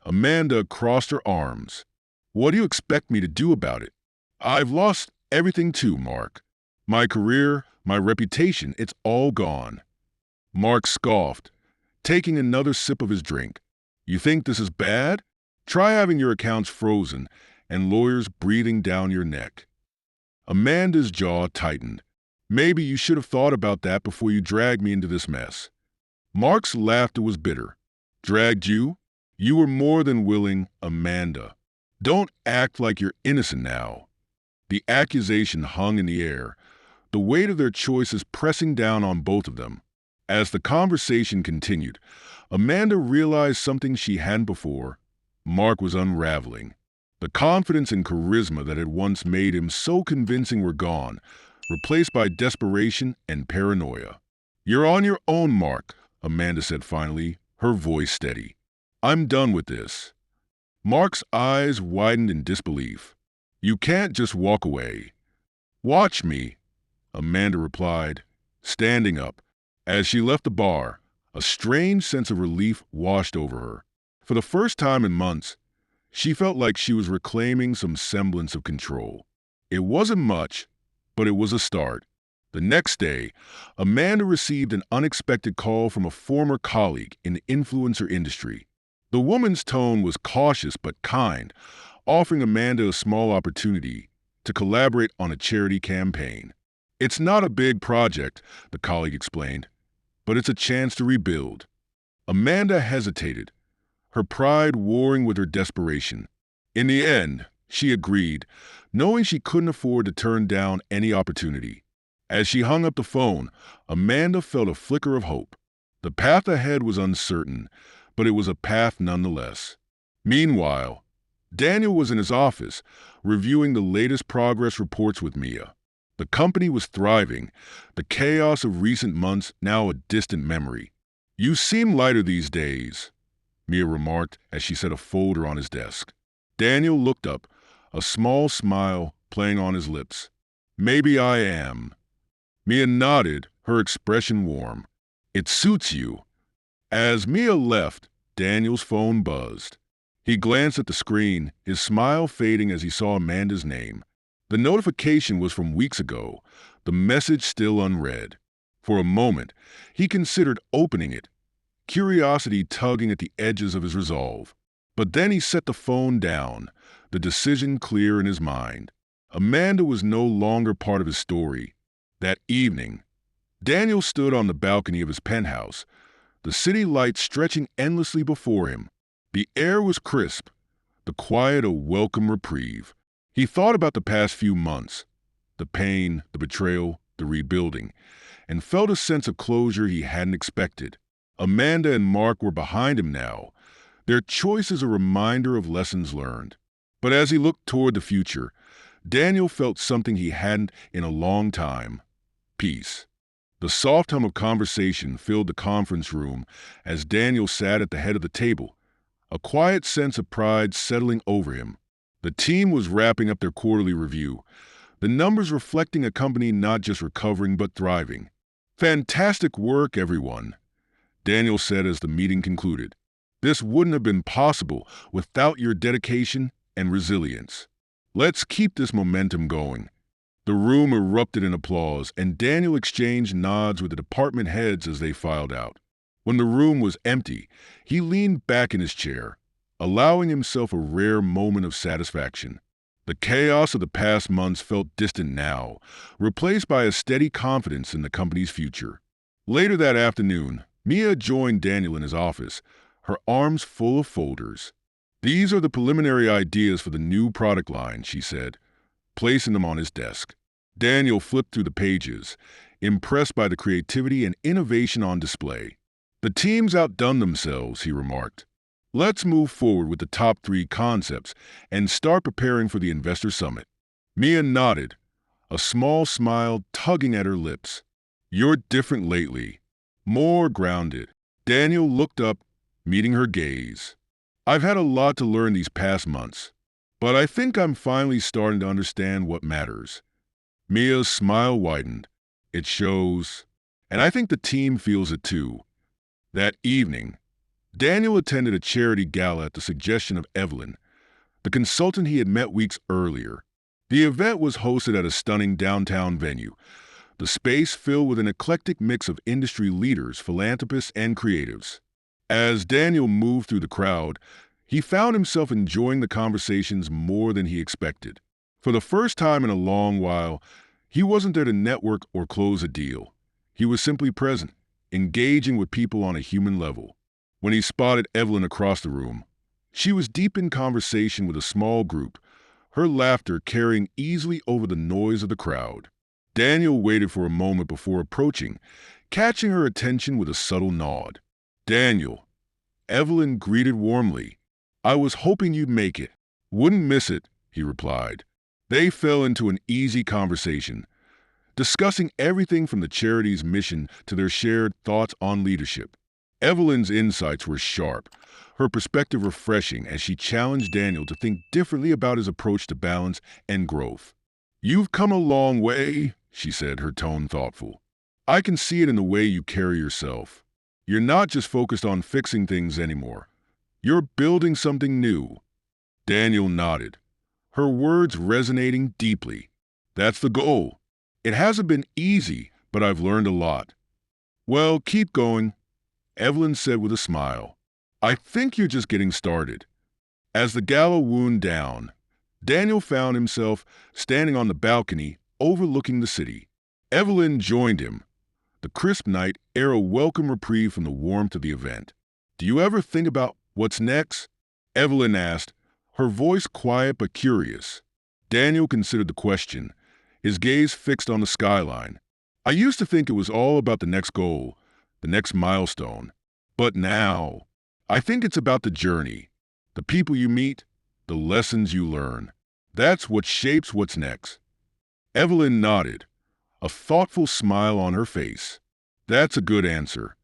Amanda crossed her arms. "What do you expect me to do about it? I've lost everything too, Mark. My career, my reputation, it's all gone." Mark scoffed, taking another sip of his drink. "You think this is bad? Try having your accounts frozen and lawyers breathing down your neck." Amanda's jaw tightened. "Maybe you should have thought about that before you dragged me into this mess." Mark's laughter was bitter. "Dragged you? You were more than willing, Amanda. Don't act like you're innocent now." The accusation hung in the air, the weight of their choices pressing down on both of them. As the conversation continued, Amanda realized something she hadn't before. Mark was unraveling. The confidence and charisma that had once made him so convincing were gone, replaced by desperation and paranoia. "You're on your own, Mark," Amanda said finally, her voice steady. "I'm done with this." Mark's eyes widened in disbelief. "You can't just walk away." "Watch me," Amanda replied, standing up. As she left the bar, a strange sense of relief washed over her. For the first time in months, she felt like she was reclaiming some semblance of control. It wasn't much, but it was a start. The next day, Amanda received an unexpected call from a former colleague in the influencer industry. The woman's tone was cautious but kind, offering Amanda a small opportunity to collaborate on a charity campaign. "It's not a big project," the colleague explained, "but it's a chance to rebuild." Amanda hesitated, her pride warring with her desperation. In the end, she agreed, knowing she couldn't afford to turn down any opportunity. As she hung up the phone, Amanda felt a flicker of hope. The path ahead was uncertain, but it was a path nonetheless. Meanwhile, Daniel was in his office, reviewing the latest progress reports with Mia. The company was thriving, the chaos of recent months now a distant memory. "You seem lighter these days," Mia remarked as she set a folder on his desk. Daniel looked up, a small smile playing on his lips. "Maybe I am." Mia nodded, her expression warm. "It suits you." As Mia left, Daniel's phone buzzed. He glanced at the screen, his smile fading as he saw Amanda's name. The notification was from weeks ago, the message still unread. For a moment, he considered opening it, curiosity tugging at the edges of his resolve. But then he set the phone down, the decision clear in his mind. Amanda was no longer part of his story. That evening, Daniel stood on the balcony of his penthouse, the city lights stretching endlessly before him. The air was crisp, the quiet a welcome reprieve. He thought about the past few months, the pain, the betrayal, the rebuilding, and felt a sense of closure he hadn't expected. Amanda and Mark were behind him now, their choices a reminder of lessons learned. But as he looked toward the future, Daniel felt something he hadn't in a long time: peace. The soft hum of conversation filled the conference room as Daniel sat at the head of the table, a quiet sense of pride settling over him. The team was wrapping up their quarterly review, the numbers reflecting a company not just recovering but thriving. "Fantastic work, everyone," Daniel said as the meeting concluded. "This wouldn't have been possible without your dedication and resilience. Let's keep this momentum going." The room erupted in applause, and Daniel exchanged nods with the department heads as they filed out. When the room was empty, he leaned back in his chair, allowing himself a rare moment of satisfaction. The chaos of the past months felt distant now, replaced by a steady confidence in the company's future. Later that afternoon, Mia joined Daniel in his office, her arms full of folders. "These are the preliminary ideas for the new product line," she said, placing them on his desk. Daniel flipped through the pages, impressed by the creativity and innovation on display. "The team's outdone themselves," he remarked. "Let's move forward with the top 3 concepts and start preparing for the investor summit." Mia nodded, a small smile tugging at her lips. "You're different lately, more grounded." Daniel looked up, meeting her gaze. "I've had a lot to learn these past months, but I think I'm finally starting to understand what matters." Mia's smile widened. "It shows, and I think the team feels it too." That evening, Daniel attended a charity gala at the suggestion of Evelyn, the consultant he had met weeks earlier. The event was hosted at a stunning downtown venue, the space filled with an eclectic mix of industry leaders, philanthropists, and creatives. As Daniel moved through the crowd, he found himself enjoying the conversations more than he expected. For the first time in a long while, he wasn't there to network or close a deal. He was simply present, engaging with people on a human level. When he spotted Evelyn across the room, she was deep in conversation with a small group, her laughter carrying easily over the noise of the crowd. Daniel waited for a moment before approaching, catching her attention with a subtle nod. "Daniel," Evelyn greeted warmly. "I was hoping you'd make it." "Wouldn't miss it," he replied. They fell into an easy conversation, discussing everything from the charity's mission to their shared thoughts on leadership. Evelyn's insights were sharp, her perspective refreshing as she challenged Daniel to think differently about his approach to balance and growth. "You've come a long way," she said, her tone thoughtful. "I can see it in the way you carry yourself. You're not just focused on fixing things anymore. You're building something new." Daniel nodded, her words resonating deeply. "That's the goal. It hasn't been easy, but I've learned a lot." "Well, keep going," Evelyn said with a smile. "I think you're just getting started." As the gala wound down, Daniel found himself standing on the balcony overlooking the city. Evelyn joined him, the crisp night air a welcome reprieve from the warmth of the event. "Do you ever think about what's next?" Evelyn asked, her voice quiet but curious. Daniel considered the question, his gaze fixed on the skyline. "I used to think it was all about the next goal, the next milestone. But now, I think it's about the journey, the people you meet, the lessons you learn. That's what shapes what's next." Evelyn nodded, a thoughtful smile on her face. "That's a good answer."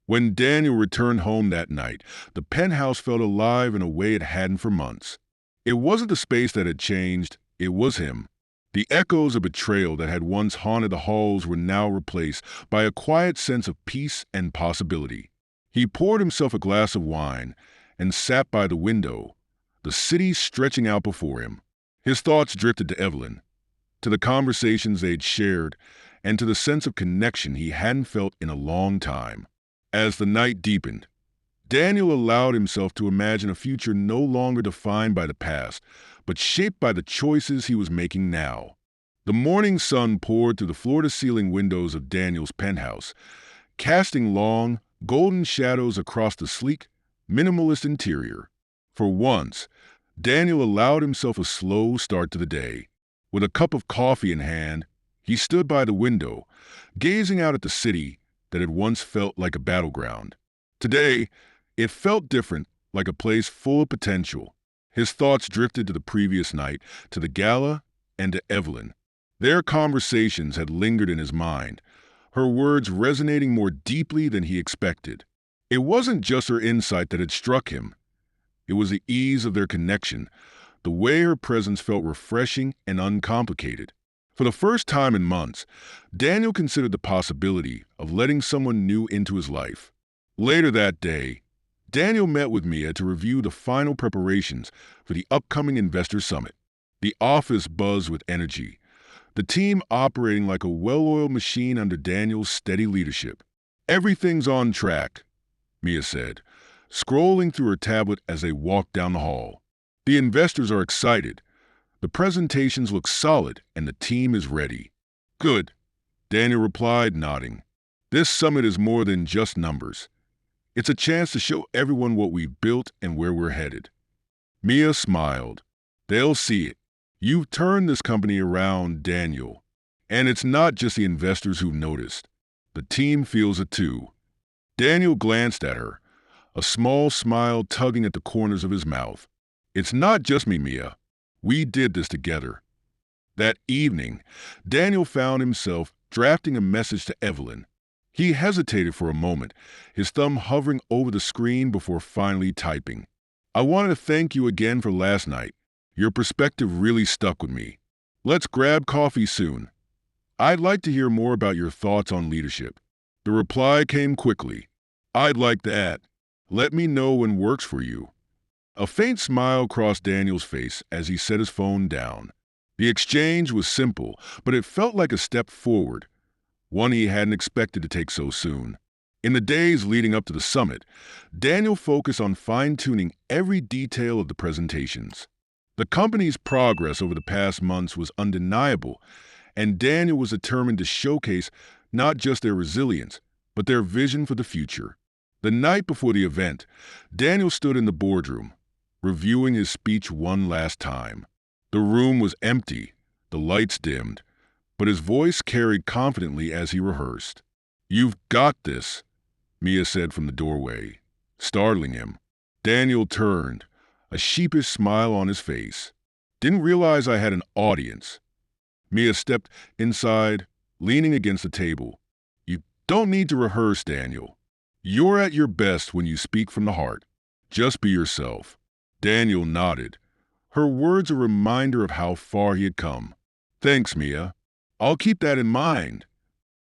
When Daniel returned home that night, the penthouse felt alive in a way it hadn't for months. It wasn't the space that had changed, it was him. The echoes of betrayal that had once haunted the halls were now replaced by a quiet sense of peace and possibility. He poured himself a glass of wine and sat by the window, the city stretching out before him. His thoughts drifted to Evelyn, to the conversations they'd shared, and to the sense of connection he hadn't felt in a long time. As the night deepened, Daniel allowed himself to imagine a future no longer defined by the past, but shaped by the choices he was making now. The morning sun poured through the floor-to-ceiling windows of Daniel's penthouse, casting long, golden shadows across the sleek, minimalist interior. For once, Daniel allowed himself a slow start to the day. With a cup of coffee in hand, he stood by the window, gazing out at the city that had once felt like a battleground. Today, it felt different, like a place full of potential. His thoughts drifted to the previous night, to the gala, and to Evelyn. Their conversations had lingered in his mind, her words resonating more deeply than he expected. It wasn't just her insight that had struck him. It was the ease of their connection, the way her presence felt refreshing and uncomplicated. For the first time in months, Daniel considered the possibility of letting someone new into his life. Later that day, Daniel met with Mia to review the final preparations for the upcoming Investor Summit. The office buzzed with energy, the team operating like a well-oiled machine under Daniel's steady leadership. "Everything's on track," Mia said, scrolling through her tablet as they walked down the hall. "The investors are excited. The presentations look solid, and the team is ready." "Good," Daniel replied, nodding. "This summit is more than just numbers. It's a chance to show everyone what we've built and where we're headed." Mia smiled. "They'll see it. You've turned this company around, Daniel. And it's not just the investors who've noticed. The team feels it too." Daniel glanced at her, a small smile tugging at the corners of his mouth. "It's not just me, Mia. We did this together." That evening, Daniel found himself drafting a message to Evelyn. He hesitated for a moment, his thumb hovering over the screen before finally typing. "I wanted to thank you again for last night. Your perspective really stuck with me. Let's grab coffee soon. I'd like to hear more about your thoughts on leadership." The reply came quickly. "I'd like that. Let me know when works for you." A faint smile crossed Daniel's face as he set his phone down. The exchange was simple, but it felt like a step forward, one he hadn't expected to take so soon. In the days leading up to the summit, Daniel focused on fine-tuning every detail of the presentations. The company's progress over the past months was undeniable, and Daniel was determined to showcase not just their resilience, but their vision for the future. The night before the event, Daniel stood in the boardroom, reviewing his speech one last time. The room was empty, the lights dimmed, but his voice carried confidently as he rehearsed. "You've got this," Mia said from the doorway, startling him. Daniel turned, a sheepish smile on his face. "Didn't realize I had an audience." Mia stepped inside, leaning against the table. "You don't need to rehearse, Daniel. You're at your best when you speak from the heart. Just be yourself." Daniel nodded, her words a reminder of how far he had come. "Thanks, Mia. I'll keep that in mind."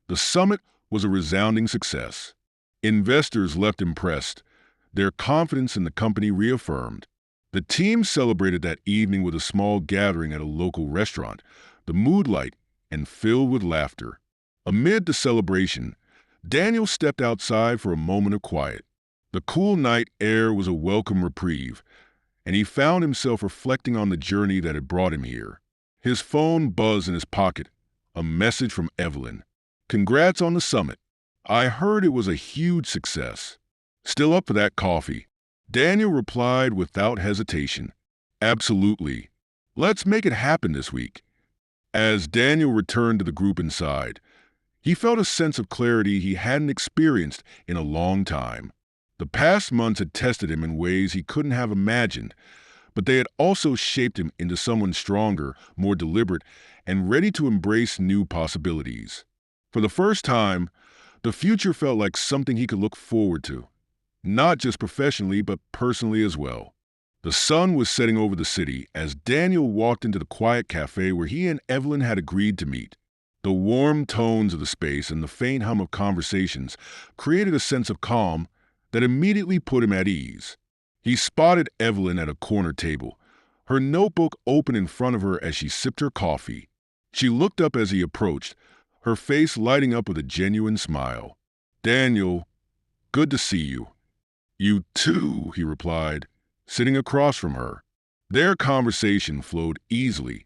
The summit was a resounding success. Investors left impressed, their confidence in the company reaffirmed. The team celebrated that evening with a small gathering at a local restaurant, the mood light and filled with laughter. Amid the celebration, Daniel stepped outside for a moment of quiet. The cool night air was a welcome reprieve, and he found himself reflecting on the journey that had brought him here. His phone buzzed in his pocket, a message from Evelyn. "Congrats on the summit. I heard it was a huge success. Still up for that coffee?" Daniel replied without hesitation. "Absolutely. Let's make it happen this week." As Daniel returned to the group inside, he felt a sense of clarity he hadn't experienced in a long time. The past months had tested him in ways he couldn't have imagined, but they had also shaped him into someone stronger, more deliberate, and ready to embrace new possibilities. For the first time, the future felt like something he could look forward to, not just professionally, but personally as well. The sun was setting over the city as Daniel walked into the quiet cafe where he and Evelyn had agreed to meet. The warm tones of the space and the faint hum of conversations created a sense of calm that immediately put him at ease. He spotted Evelyn at a corner table, her notebook open in front of her as she sipped her coffee. She looked up as he approached, her face lighting up with a genuine smile. "Daniel, good to see you." "You too," he replied, sitting across from her. Their conversation flowed easily,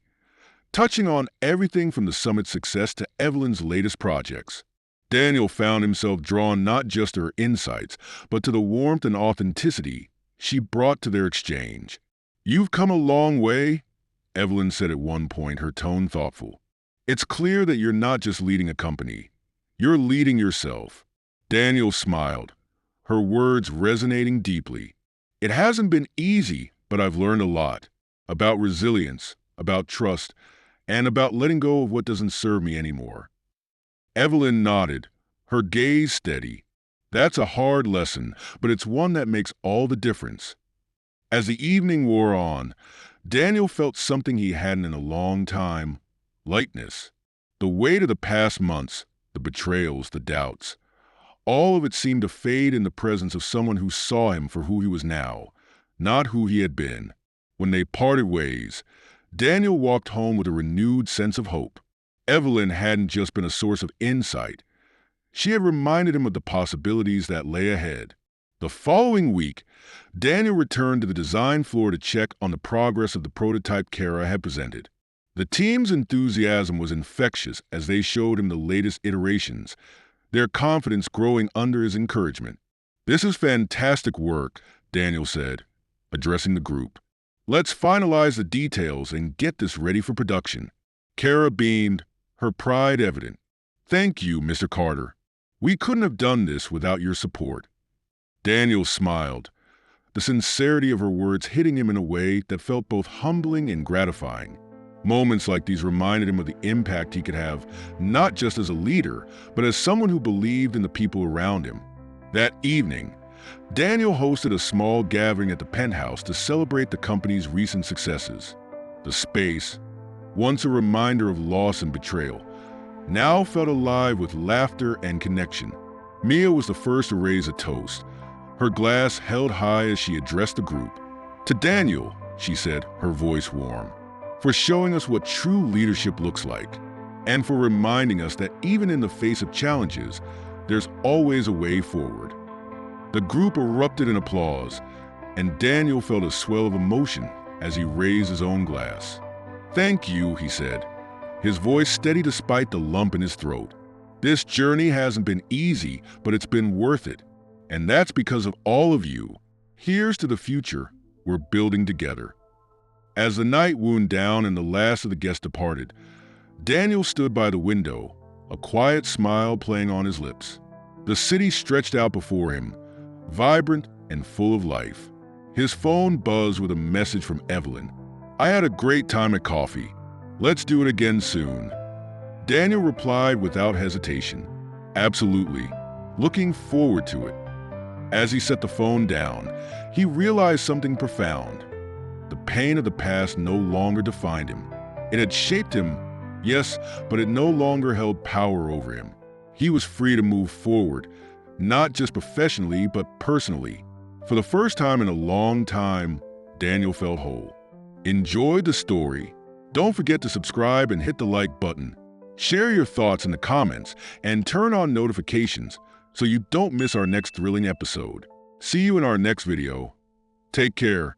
touching on everything from the summit's success to Evelyn's latest projects. Daniel found himself drawn not just to her insights, but to the warmth and authenticity she brought to their exchange. "You've come a long way," Evelyn said at one point, her tone thoughtful. "It's clear that you're not just leading a company. You're leading yourself." Daniel smiled, her words resonating deeply. "It hasn't been easy, but I've learned a lot. About resilience, about trust, and about letting go of what doesn't serve me anymore." Evelyn nodded, her gaze steady. "That's a hard lesson, but it's one that makes all the difference." As the evening wore on, Daniel felt something he hadn't in a long time: lightness. The weight of the past months, the betrayals, the doubts, all of it seemed to fade in the presence of someone who saw him for who he was now, not who he had been. When they parted ways, Daniel walked home with a renewed sense of hope. Evelyn hadn't just been a source of insight. She had reminded him of the possibilities that lay ahead. The following week, Daniel returned to the design floor to check on the progress of the prototype Kara had presented. The team's enthusiasm was infectious as they showed him the latest iterations, their confidence growing under his encouragement. "This is fantastic work," Daniel said, addressing the group. "Let's finalize the details and get this ready for production." Kara beamed, her pride evident. "Thank you, Mr. Carter. We couldn't have done this without your support." Daniel smiled, the sincerity of her words hitting him in a way that felt both humbling and gratifying. Moments like these reminded him of the impact he could have, not just as a leader, but as someone who believed in the people around him. That evening, Daniel hosted a small gathering at the penthouse to celebrate the company's recent successes. The space, once a reminder of loss and betrayal, now felt alive with laughter and connection. Mia was the first to raise a toast, her glass held high as she addressed the group. "To Daniel," she said, her voice warm, "for showing us what true leadership looks like, and for reminding us that even in the face of challenges, there's always a way forward." The group erupted in applause, and Daniel felt a swell of emotion as he raised his own glass. "Thank you," he said, his voice steady despite the lump in his throat. "This journey hasn't been easy, but it's been worth it. And that's because of all of you. Here's to the future we're building together." As the night wound down and the last of the guests departed, Daniel stood by the window, a quiet smile playing on his lips. The city stretched out before him, vibrant and full of life. His phone buzzed with a message from Evelyn. "I had a great time at coffee. Let's do it again soon." Daniel replied without hesitation, "Absolutely. Looking forward to it." As he set the phone down, he realized something profound. The pain of the past no longer defined him. It had shaped him, yes, but it no longer held power over him. He was free to move forward, not just professionally, but personally. For the first time in a long time, Daniel felt whole. Enjoyed the story? Don't forget to subscribe and hit the like button. Share your thoughts in the comments and turn on notifications so you don't miss our next thrilling episode. See you in our next video. Take care.